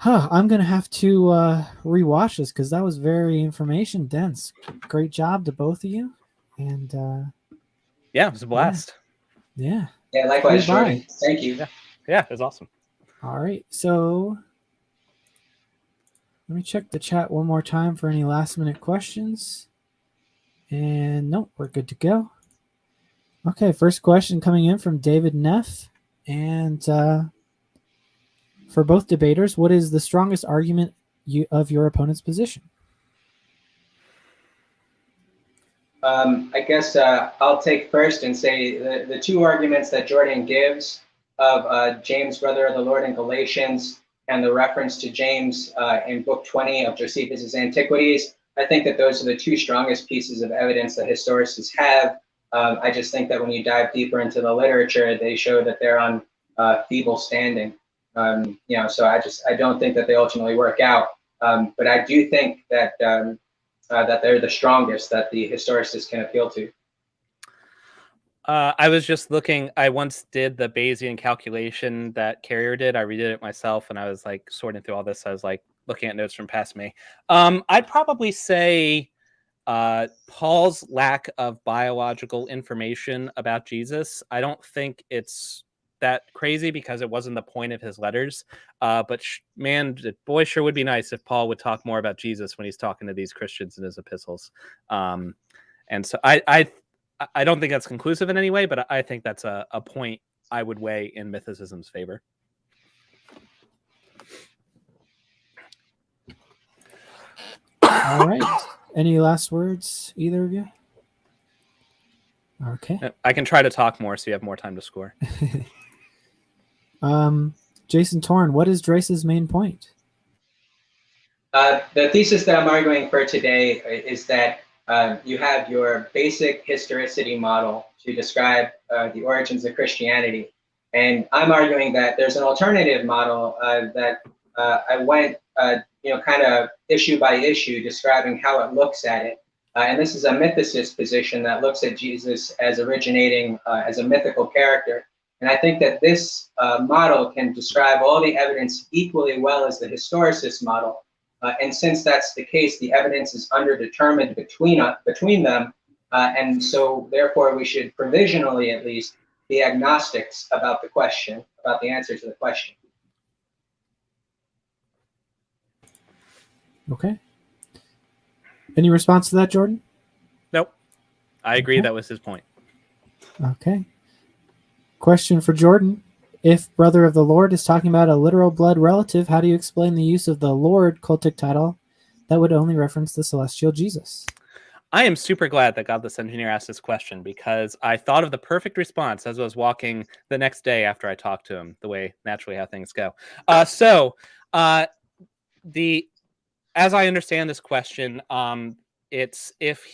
I'm gonna have to rewatch this because that was very information dense. Great job to both of you, and Yeah, it was a blast. yeah. Yeah, likewise, Flew Jordan. by. Thank you. Yeah, it was awesome. All right, so let me check the chat one more time for any last minute questions. And nope, we're good to go. Okay, first question coming in from David Neff. And for both debaters, what is the strongest argument of your opponent's position? I guess I'll take first and say the two arguments that Jordan gives of James, brother of the Lord in Galatians, and the reference to James in book 20 of Josephus's Antiquities, I think that those are the two strongest pieces of evidence that historicists have. I just think that when you dive deeper into the literature, they show that they're on feeble standing. So I don't think that they ultimately work out. But I do think that that they're the strongest that the historicists can appeal to. I was just looking. I once did the Bayesian calculation that Carrier did. I redid it myself, and I was like sorting through all this. I was like looking at notes from past me. I'd probably say Paul's lack of biological information about Jesus. I don't think it's that crazy because it wasn't the point of his letters. But man, boy, sure would be nice if Paul would talk more about Jesus when he's talking to these Christians in his epistles. And so I don't think that's conclusive in any way, but I think that's a point I would weigh in mythicism's favor. All right. Any last words, either of you? Okay. I can try to talk more so you have more time to score. Jason Torn, what is Drayce's main point? The thesis that I'm arguing for today is that you have your basic historicity model to describe the origins of Christianity. And I'm arguing that there's an alternative model that I went, kind of issue by issue, describing how it looks at it. And this is a mythicist position that looks at Jesus as originating as a mythical character. And I think that this model can describe all the evidence equally well as the historicist model. And since that's the case, the evidence is underdetermined between them. And so therefore we should provisionally at least be agnostics about the question, about the answer to the question. Okay. Any response to that, Jordan? Nope. I agree. Okay. That was his point. Okay. Question for Jordan. If brother of the Lord is talking about a literal blood relative, how do you explain the use of the Lord cultic title that would only reference the celestial Jesus? I am super glad that Godless Engineer asked this question because I thought of the perfect response as I was walking the next day after I talked to him, the way naturally how things go. As I understand this question, it's if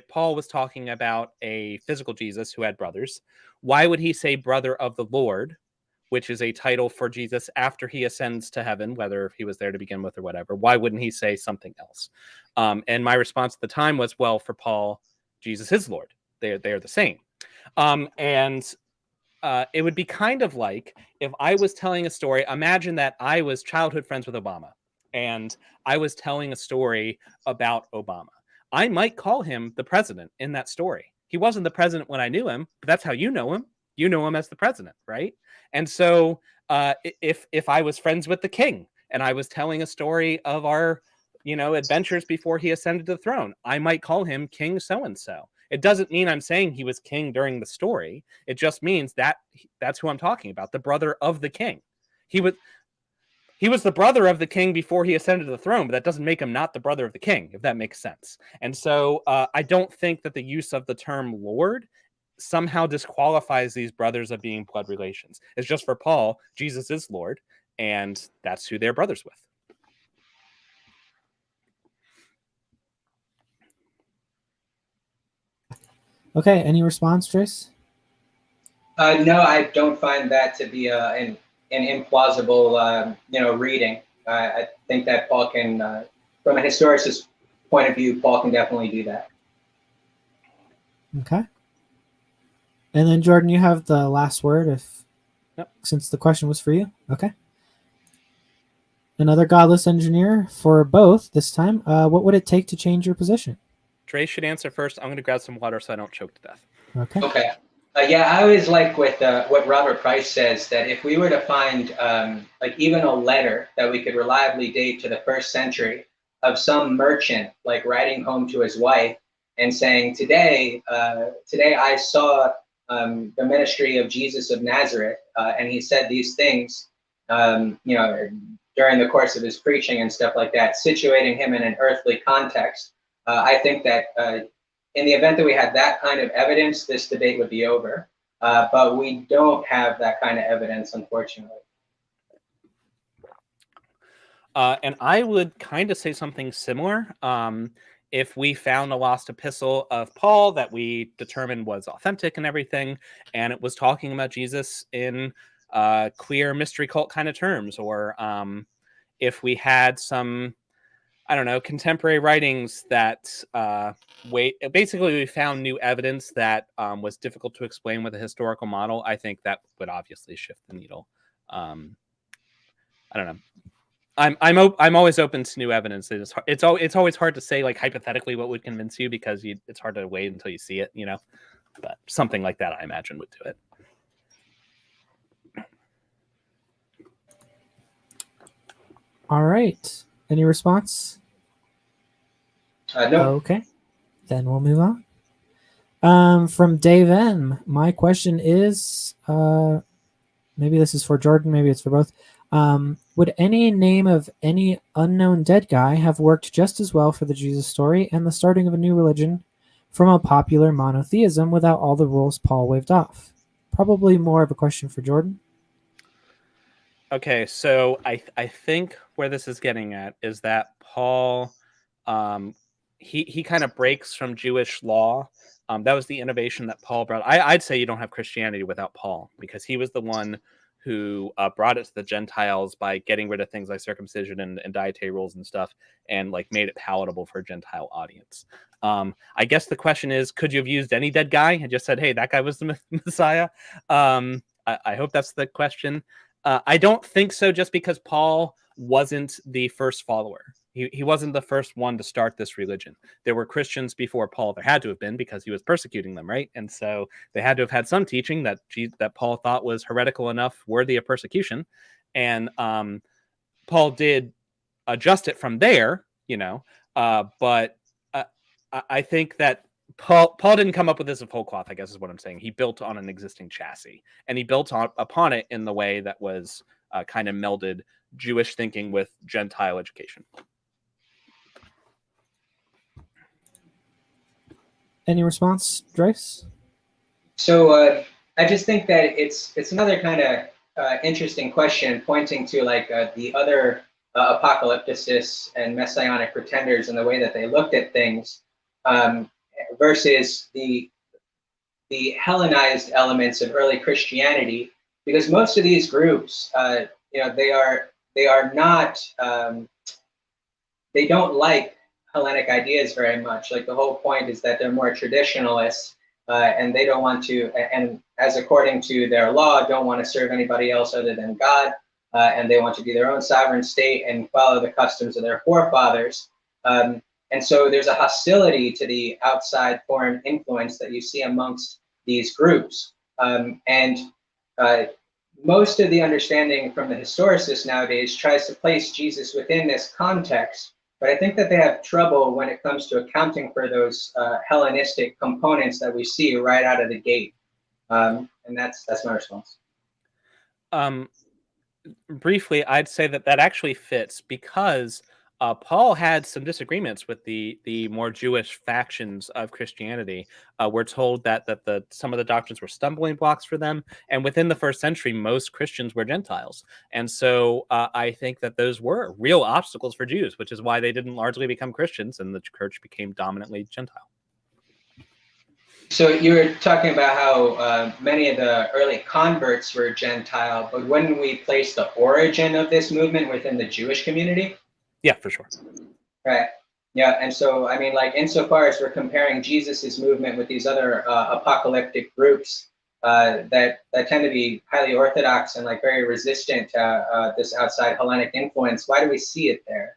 Paul was talking about a physical Jesus who had brothers, why would he say brother of the Lord, which is a title for Jesus after he ascends to heaven, whether he was there to begin with or whatever? Why wouldn't he say something else? And my response at the time was, well, for Paul, Jesus is Lord. They're the same. It would be kind of like if I was telling a story. Imagine that I was childhood friends with Obama, and I was telling a story about Obama. I might call him the president in that story. He wasn't the president when I knew him, but that's how you know him. You know him as the president, right? And so if I was friends with the king and I was telling a story of our, adventures before he ascended to the throne, I might call him King so-and-so. It doesn't mean I'm saying he was king during the story. It just means that that's who I'm talking about, the brother of the king. He was the brother of the king before he ascended to the throne, but that doesn't make him not the brother of the king, if that makes sense. And so I don't think that the use of the term Lord somehow disqualifies these brothers of being blood relations. It's just for Paul, Jesus is Lord, and that's who they're brothers with. Okay, any response, Drayce? No, I don't find that to be an implausible, reading. I think that Paul can, from a historicist point of view, Paul can definitely do that. Okay. And then Jordan, you have the last word. If Yep. Since the question was for you. Okay. Another godless engineer for both this time. What would it take to change your position? Drayce should answer first. I'm going to grab some water so I don't choke to death. Okay. Okay. Yeah, I always like with what Robert Price says, that if we were to find like even a letter that we could reliably date to the 1st century of some merchant like writing home to his wife and saying, today I saw the ministry of Jesus of Nazareth, and he said these things, during the course of his preaching and stuff like that, situating him in an earthly context. I think that in the event that we had that kind of evidence, this debate would be over. But we don't have that kind of evidence, unfortunately. And I would kind of say something similar. If we found a lost epistle of Paul that we determined was authentic and everything, and it was talking about Jesus in clear mystery cult kind of terms, or if we had some, I don't know, contemporary writings that basically we found new evidence that was difficult to explain with a historical model, I think that would obviously shift the needle. I don't know. I'm always open to new evidence. It's always hard to say like hypothetically what would convince you, because it's hard to wait until you see it, But something like that, I imagine, would do it. All right. Any response? No. Okay. Then we'll move on. From Dave M. My question is, maybe this is for Jordan, maybe it's for both. Would any name of any unknown dead guy have worked just as well for the Jesus story and the starting of a new religion from a popular monotheism without all the rules Paul waved off? Probably more of a question for Jordan. Okay, so I think where this is getting at is that Paul, he kind of breaks from Jewish law. That was the innovation that Paul brought. I'd say you don't have Christianity without Paul, because he was the one who brought it to the Gentiles by getting rid of things like circumcision and dietary rules and stuff, and like made it palatable for a Gentile audience. I guess the question is, could you have used any dead guy and just said, hey, that guy was the Messiah? I hope that's the question. I don't think so, just because Paul wasn't the first follower. He wasn't the first one to start this religion. There were Christians before Paul. There had to have been, because he was persecuting them, right? And so they had to have had some teaching that Paul thought was heretical enough, worthy of persecution. And Paul did adjust it from there, but I think that Paul didn't come up with this of whole cloth, I guess is what I'm saying. He built on an existing chassis, and he built upon it in the way that was kind of melded Jewish thinking with Gentile education. Any response, Drayce? So I just think that it's another kind of interesting question, pointing to like the other apocalypticists and messianic pretenders and the way that they looked at things, versus the Hellenized elements of early Christianity, because most of these groups, they are not, they don't like Hellenic ideas very much. Like the whole point is that they're more traditionalists, and they don't want to, and as according to their law, don't want to serve anybody else other than God, and they want to be their own sovereign state and follow the customs of their forefathers. And so there's a hostility to the outside foreign influence that you see amongst these groups. Most of the understanding from the historicists nowadays tries to place Jesus within this context, but I think that they have trouble when it comes to accounting for those Hellenistic components that we see right out of the gate. And that's my response. Briefly, I'd say that actually fits, because Paul had some disagreements with the more Jewish factions of Christianity. We're told that some of the doctrines were stumbling blocks for them, and within the first century, most Christians were Gentiles, and so I think that those were real obstacles for Jews, which is why they didn't largely become Christians, and the church became dominantly Gentile. So you were talking about how many of the early converts were Gentile, but wouldn't we place the origin of this movement within the Jewish community? Yeah, for sure. Right. Yeah. And so, I mean, like, insofar as we're comparing Jesus's movement with these other apocalyptic groups, that tend to be highly orthodox and like very resistant to this outside Hellenic influence. Why do we see it there?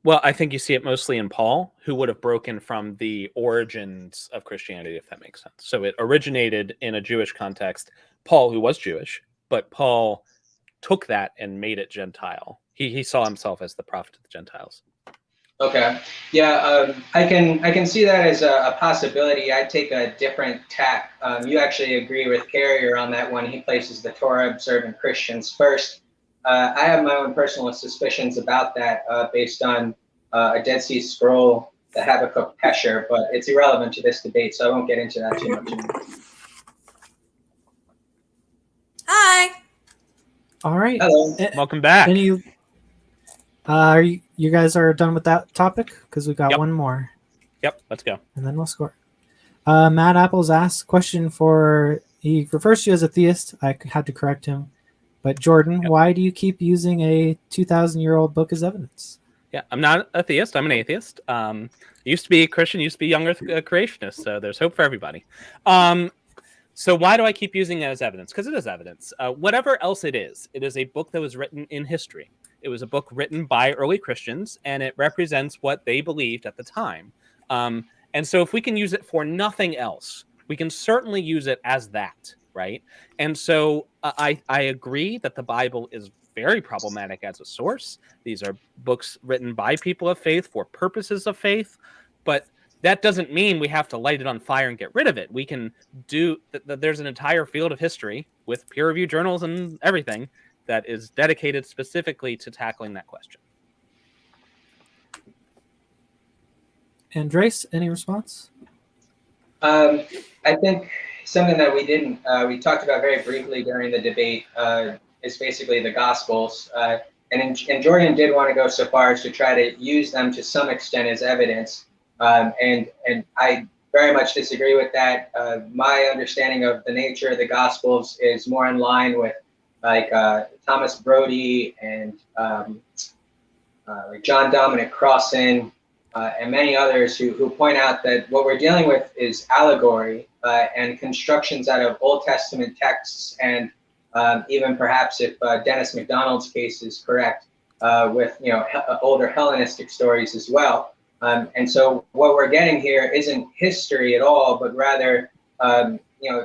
Well, I think you see it mostly in Paul, who would have broken from the origins of Christianity, if that makes sense. So it originated in a Jewish context. Paul, who was Jewish, but Paul took that and made it Gentile. He saw himself as the prophet of the Gentiles. Okay, yeah, I can see that as a possibility. I'd take a different tack. You actually agree with Carrier on that one. He places the Torah observant Christians first. I have my own personal suspicions about that based on a Dead Sea Scroll, the Habakkuk Pesher, but it's irrelevant to this debate, so I won't get into that too much. Hi. All right. Hello. Welcome back. You guys are done with that topic? Because we got Yep. one more, Yep, let's go. and then we'll score. Matt Apples asked question for, he refers to you as a theist. I had to correct him. But Jordan, Yep. why do you keep using a 2,000-year-old book as evidence? Yeah, I'm not a theist. I'm an atheist. Used to be a Christian, used to be a young Earth creationist. So there's hope for everybody. So why do I keep using it as evidence? Because it is evidence. Whatever else it is a book that was written in history. It was a book written by early Christians, and it represents what they believed at the time. And so if we can use it for nothing else, we can certainly use it as that, right? And so I agree that the Bible is very problematic as a source. These are books written by people of faith for purposes of faith, but that doesn't mean we have to light it on fire and get rid of it. We can do there's an entire field of history with peer-reviewed journals and everything that is dedicated specifically to tackling that question. And Drayce, any response? I think something that we talked about very briefly during the debate is basically the Gospels. And Jordan did want to go so far as to try to use them to some extent as evidence. And I very much disagree with that. My understanding of the nature of the Gospels is more in line with like Thomas Brodie and like John Dominic Crossan and many others who point out that what we're dealing with is allegory and constructions out of Old Testament texts, and even perhaps if Dennis MacDonald's case is correct, with older Hellenistic stories as well. And so what we're getting here isn't history at all, but rather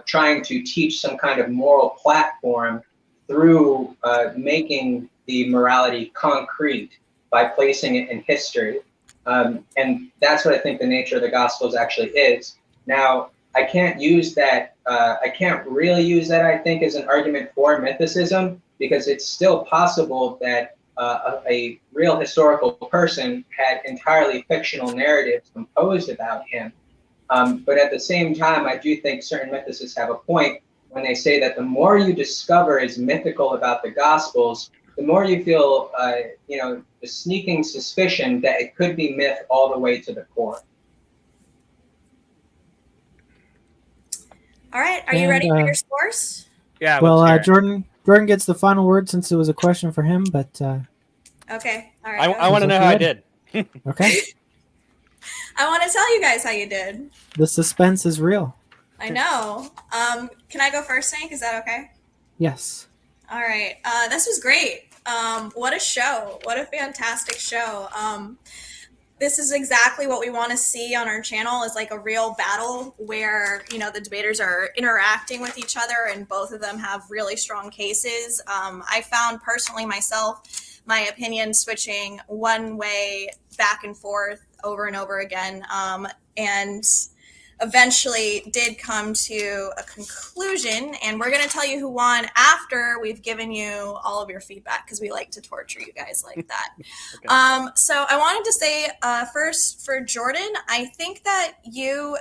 trying to teach some kind of moral platform through making the morality concrete by placing it in history. And that's what I think the nature of the Gospels actually is. Now, I can't use that, I can't really use that, I think, as an argument for mythicism, because it's still possible that a real historical person had entirely fictional narratives composed about him. But at the same time, I do think certain mythicists have a point when they say that the more you discover is mythical about the Gospels, the more you feel, the sneaking suspicion that it could be myth all the way to the core. All right. Are you ready for your scores? Yeah. Well, Jordan gets the final word since it was a question for him, but Okay. All right. I want to know how I did. Okay. I want to tell you guys how you did. The suspense is real. I know. Can I go first, Hank? Is that okay? Yes. All right. This was great. What a show. What a fantastic show. This is exactly what we want to see on our channel, is like a real battle where, the debaters are interacting with each other and both of them have really strong cases. I found personally myself, my opinion switching one way back and forth over and over again. And eventually did come to a conclusion, and we're going to tell you who won after we've given you all of your feedback, because we like to torture you guys like that. Okay. So I wanted to say first for Jordan, I think that you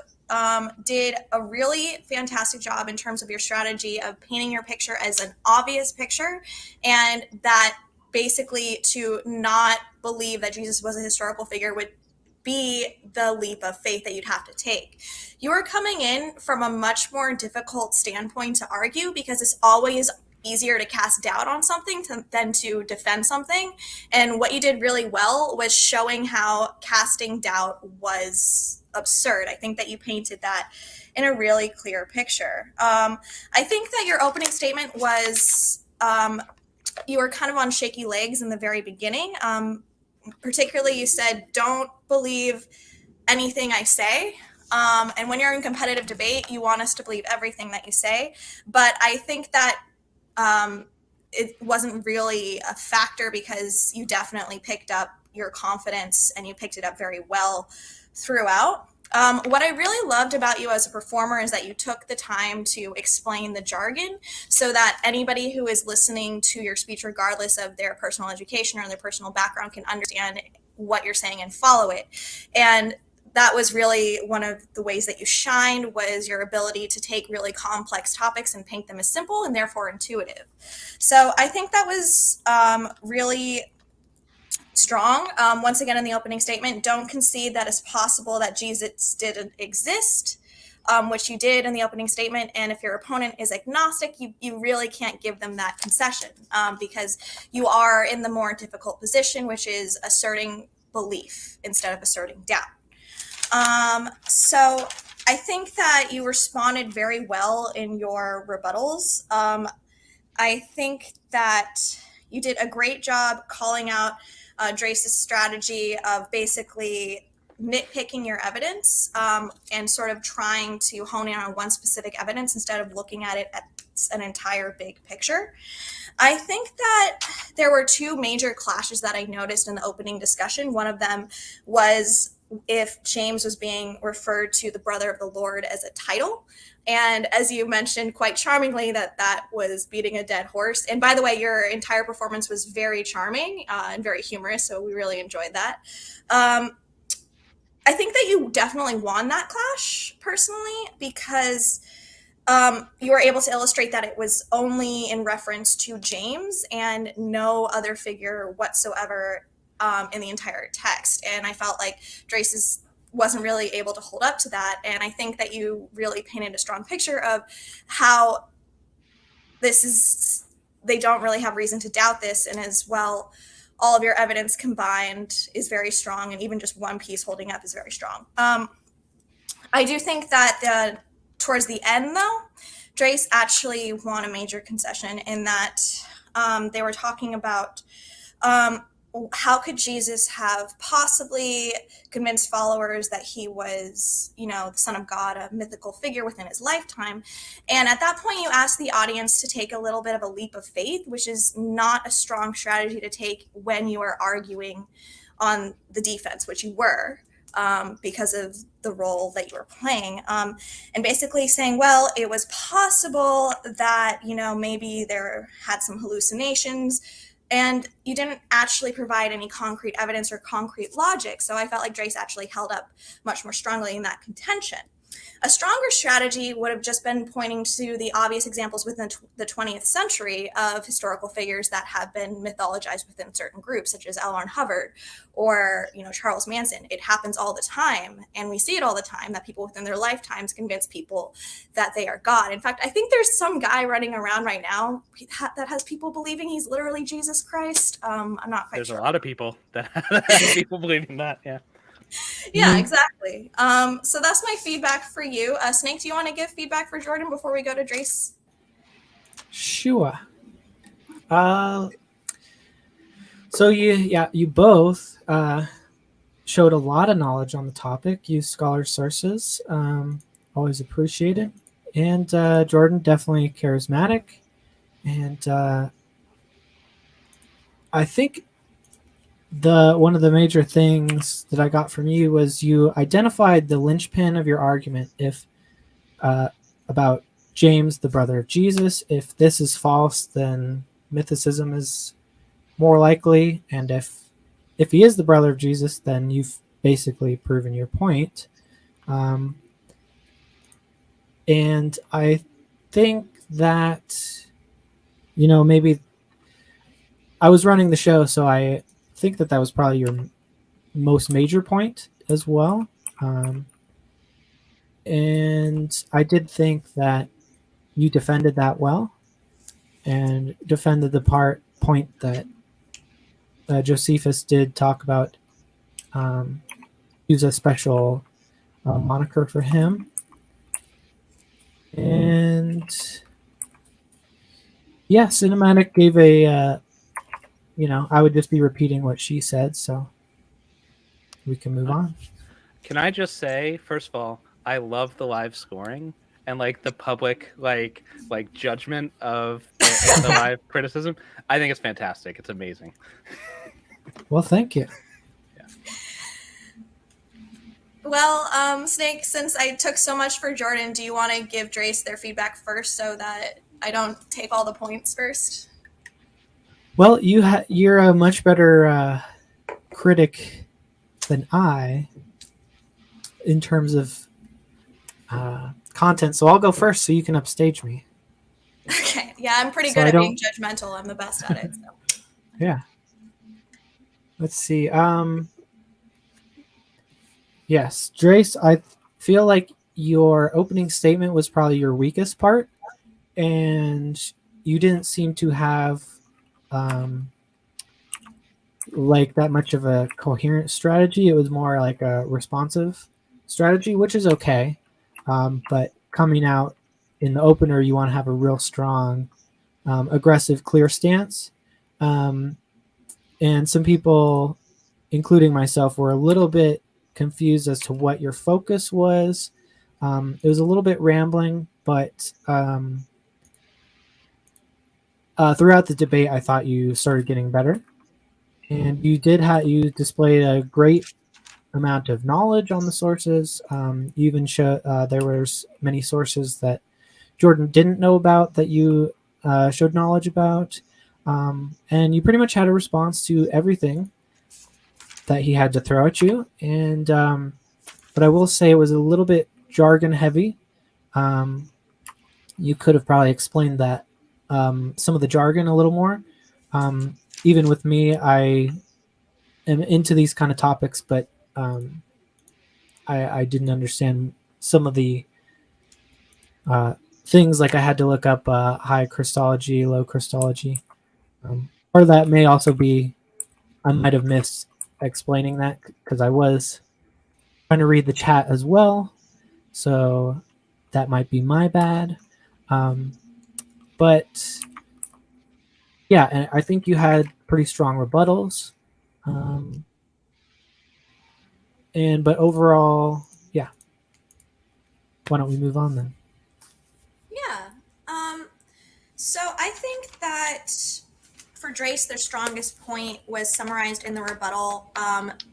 did a really fantastic job in terms of your strategy of painting your picture as an obvious picture, and that basically to not believe that Jesus was a historical figure would be the leap of faith that you'd have to take. You are coming in from a much more difficult standpoint to argue, because it's always easier to cast doubt on something than to defend something. And what you did really well was showing how casting doubt was absurd. I think that you painted that in a really clear picture. I think that your opening statement was, you were kind of on shaky legs in the very beginning. Particularly, you said, don't believe anything I say. And when you're in competitive debate, you want us to believe everything that you say. But I think that it wasn't really a factor, because you definitely picked up your confidence and you picked it up very well throughout. What I really loved about you as a performer is that you took the time to explain the jargon so that anybody who is listening to your speech, regardless of their personal education or their personal background, can understand what you're saying and follow it. And that was really one of the ways that you shined, was your ability to take really complex topics and paint them as simple and therefore intuitive. So I think that was really strong. Once again, in the opening statement, don't concede that it's possible that Jesus didn't exist, which you did in the opening statement. And if your opponent is agnostic, you really can't give them that concession, because you are in the more difficult position, which is asserting belief instead of asserting doubt. So I think that you responded very well in your rebuttals. I think that you did a great job calling out Drayce's strategy of basically nitpicking your evidence, and sort of trying to hone in on one specific evidence instead of looking at it as an entire big picture. I think that there were two major clashes that I noticed in the opening discussion. One of them was if James was being referred to the brother of the Lord as a title. And as you mentioned quite charmingly, that was beating a dead horse. And by the way, your entire performance was very charming and very humorous, so we really enjoyed that. I think that you definitely won that clash personally, because you were able to illustrate that it was only in reference to James and no other figure whatsoever in the entire text. And I felt like Drayce wasn't really able to hold up to that. And I think that you really painted a strong picture of how they don't really have reason to doubt this. And as well, all of your evidence combined is very strong. And even just one piece holding up is very strong. I do think that towards the end, though, Drayce actually won a major concession in that they were talking about how could Jesus have possibly convinced followers that he was, the Son of God, a mythical figure within his lifetime. And at that point, you asked the audience to take a little bit of a leap of faith, which is not a strong strategy to take when you are arguing on the defense, which you were. Because of the role that you were playing, and basically saying, well, it was possible that, maybe there had some hallucinations, and you didn't actually provide any concrete evidence or concrete logic. So I felt like Drayce actually held up much more strongly in that contention. A stronger strategy would have just been pointing to the obvious examples within the 20th century of historical figures that have been mythologized within certain groups, such as L. Ron Hubbard or, Charles Manson. It happens all the time, and we see it all the time, that people within their lifetimes convince people that they are God. In fact, I think there's some guy running around right now that has people believing he's literally Jesus Christ. I'm not quite sure. There's a lot of people that have people believing that, yeah. Yeah, exactly. So that's my feedback for you. Snake, do you want to give feedback for Jordan before we go to Drayce? Sure. So you both showed a lot of knowledge on the topic, used scholar sources, always appreciated. And Jordan, definitely charismatic. And I think one of the major things that I got from you was you identified the linchpin of your argument about James, the brother of Jesus. If this is false, then mythicism is more likely, and if he is the brother of Jesus, then you've basically proven your point. And I think that, maybe I was running the show, so I think that was probably your most major point as well. And I did think that you defended that well. and defended the point that Josephus did talk about use a special moniker for him. And yeah, Cinematic gave a, I would just be repeating what she said, so we can move on. Can I just say, first of all, I love the live scoring and like the public like judgment of the live criticism. I think it's fantastic. It's amazing. Well, thank you. Well, Snake, since I took so much for Jordan, do you want to give Drayce their feedback first so that I don't take all the points first? Well, you're a much better critic than I in terms of content, so I'll go first so you can upstage me. Okay, yeah, I'm pretty good at being judgmental. I'm the best at it. So. Yeah. Let's see. Yes, Drayce, I feel like your opening statement was probably your weakest part, and you didn't seem to have like that much of a coherent strategy. It was more like a responsive strategy, which is okay. But coming out in the opener, you want to have a real strong, aggressive, clear stance. And some people, including myself, were a little bit confused as to what your focus was. It was a little bit rambling, but throughout the debate, I thought you started getting better, and you displayed a great amount of knowledge on the sources. You even showed there was many sources that Jordan didn't know about that you showed knowledge about, and you pretty much had a response to everything that he had to throw at you. And but I will say it was a little bit jargon heavy. You could have probably explained that some of the jargon a little more. Even with me, I am into these kind of topics, but I didn't understand some of the things, like I had to look up high Christology, low Christology. Part of that may also be I might have missed explaining that because I was trying to read the chat as well, so that might be my bad. But yeah, and I think you had pretty strong rebuttals. But overall, yeah. Why don't we move on then? Yeah. So I think that for Drayce, their strongest point was summarized in the rebuttal,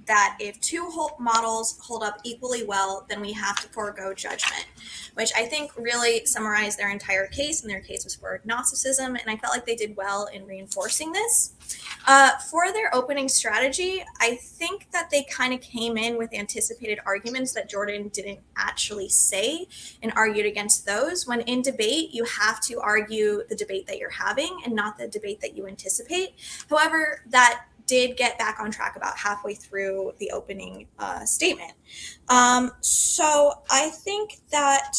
that if two models hold up equally well, then we have to forego judgment, which I think really summarized their entire case, and their case was for agnosticism, and I felt like they did well in reinforcing this. For their opening strategy, I think that they kind of came in with anticipated arguments that Jordan didn't actually say and argued against those. When in debate, you have to argue the debate that you're having and not the debate that you anticipate. However, that did get back on track about halfway through the opening statement. So I think that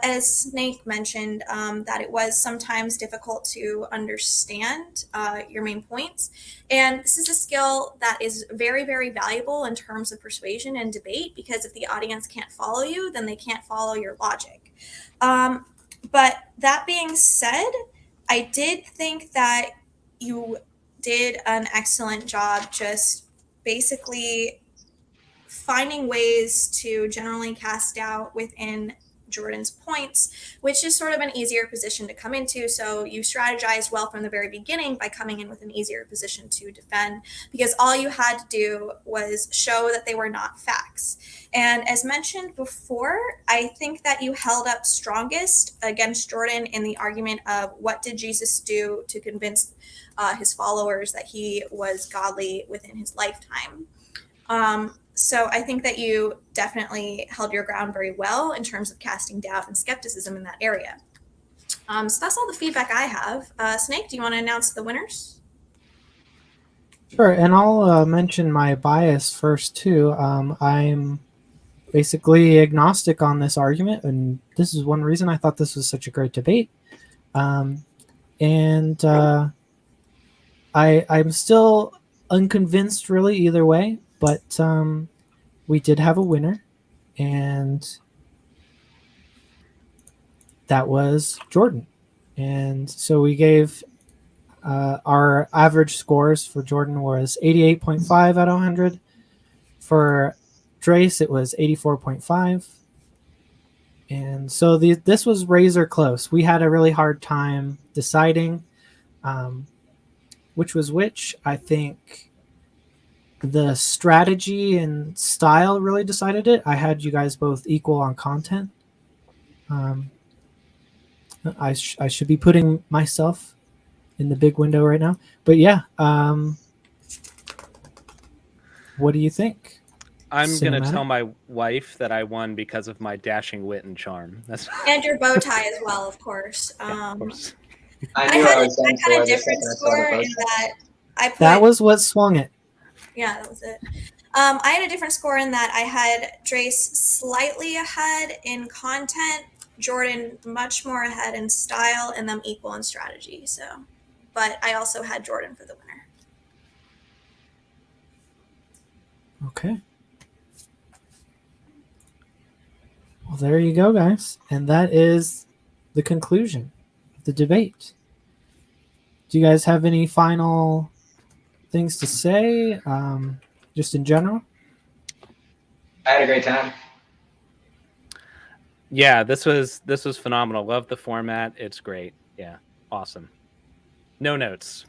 as Snake mentioned, that it was sometimes difficult to understand your main points. And this is a skill that is very, very valuable in terms of persuasion and debate, because if the audience can't follow you, then they can't follow your logic. But that being said, I did think that you did an excellent job just basically finding ways to generally cast doubt within Jordan's points, which is sort of an easier position to come into. So you strategized well from the very beginning by coming in with an easier position to defend, because all you had to do was show that they were not facts. And as mentioned before, I think that you held up strongest against Jordan in the argument of what did Jesus do to convince his followers that he was godly within his lifetime. So I think that you definitely held your ground very well in terms of casting doubt and skepticism in that area. So that's all the feedback I have. Snake, do you want to announce the winners? Sure, and I'll mention my bias first too. I'm basically agnostic on this argument, and this is one reason I thought this was such a great debate. and I'm still unconvinced really either way, but we did have a winner, and that was Jordan. And so we gave our average scores for Jordan was 88.5 out of 100. For Drayce, it was 84.5. And so this was razor close. We had a really hard time deciding which was which. I think the strategy and style really decided it. I had you guys both equal on content. I should be putting myself in the big window right now. But yeah, what do you think? I'm going to Cinematic? tell my wife that I won because of my dashing wit and charm. That's And your bow tie as well, of course. of course. I knew I was done I had for a the different second I saw score the in post. that I put. That was what swung it. Yeah, that was it. I had a different score in that I had Drayce slightly ahead in content, Jordan much more ahead in style, and them equal in strategy. So, but I also had Jordan for the winner. Okay. Well, there you go, guys. And that is the conclusion of the debate. Do you guys have any final things to say, just in general? I had a great time. Yeah, this was phenomenal. Love the format. It's great. Yeah, awesome. No notes.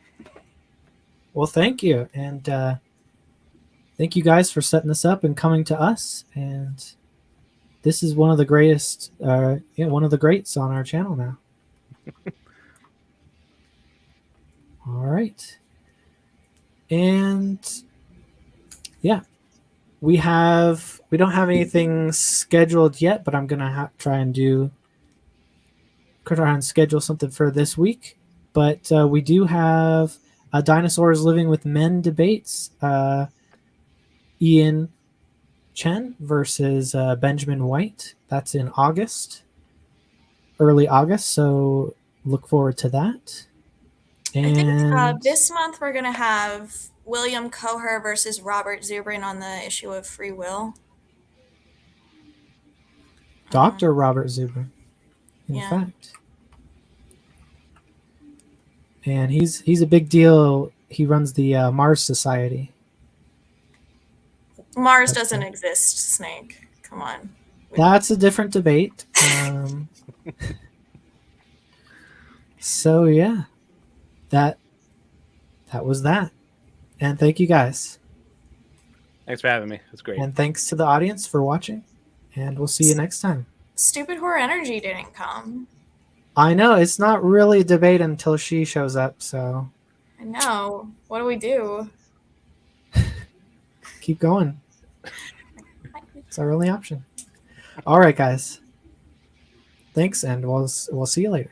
Well, thank you. And thank you guys for setting this up and coming to us. And this is one of the greatest, one of the greats on our channel now. All right. And yeah, we don't have anything scheduled yet, but I'm gonna try and schedule something for this week. But we do have Dinosaurs Living with Men debates. Ian Chen versus Benjamin White. That's in August, early August. So look forward to that. And I think this month we're going to have William Coher versus Robert Zubrin on the issue of free will. Dr. Robert Zubrin, in Yeah. fact. And he's a big deal. He runs the Mars Society. Mars doesn't exist, Snake. Come on. That's a different debate. So yeah, that was that. And thank you guys. Thanks for having me. It's great. And thanks to the audience for watching. And we'll see you next time. Stupid Horror Energy didn't come. I know, it's not really a debate until she shows up, so I know. What do we do? keep going. It's our only option. All right, guys. Thanks, and we'll see you later.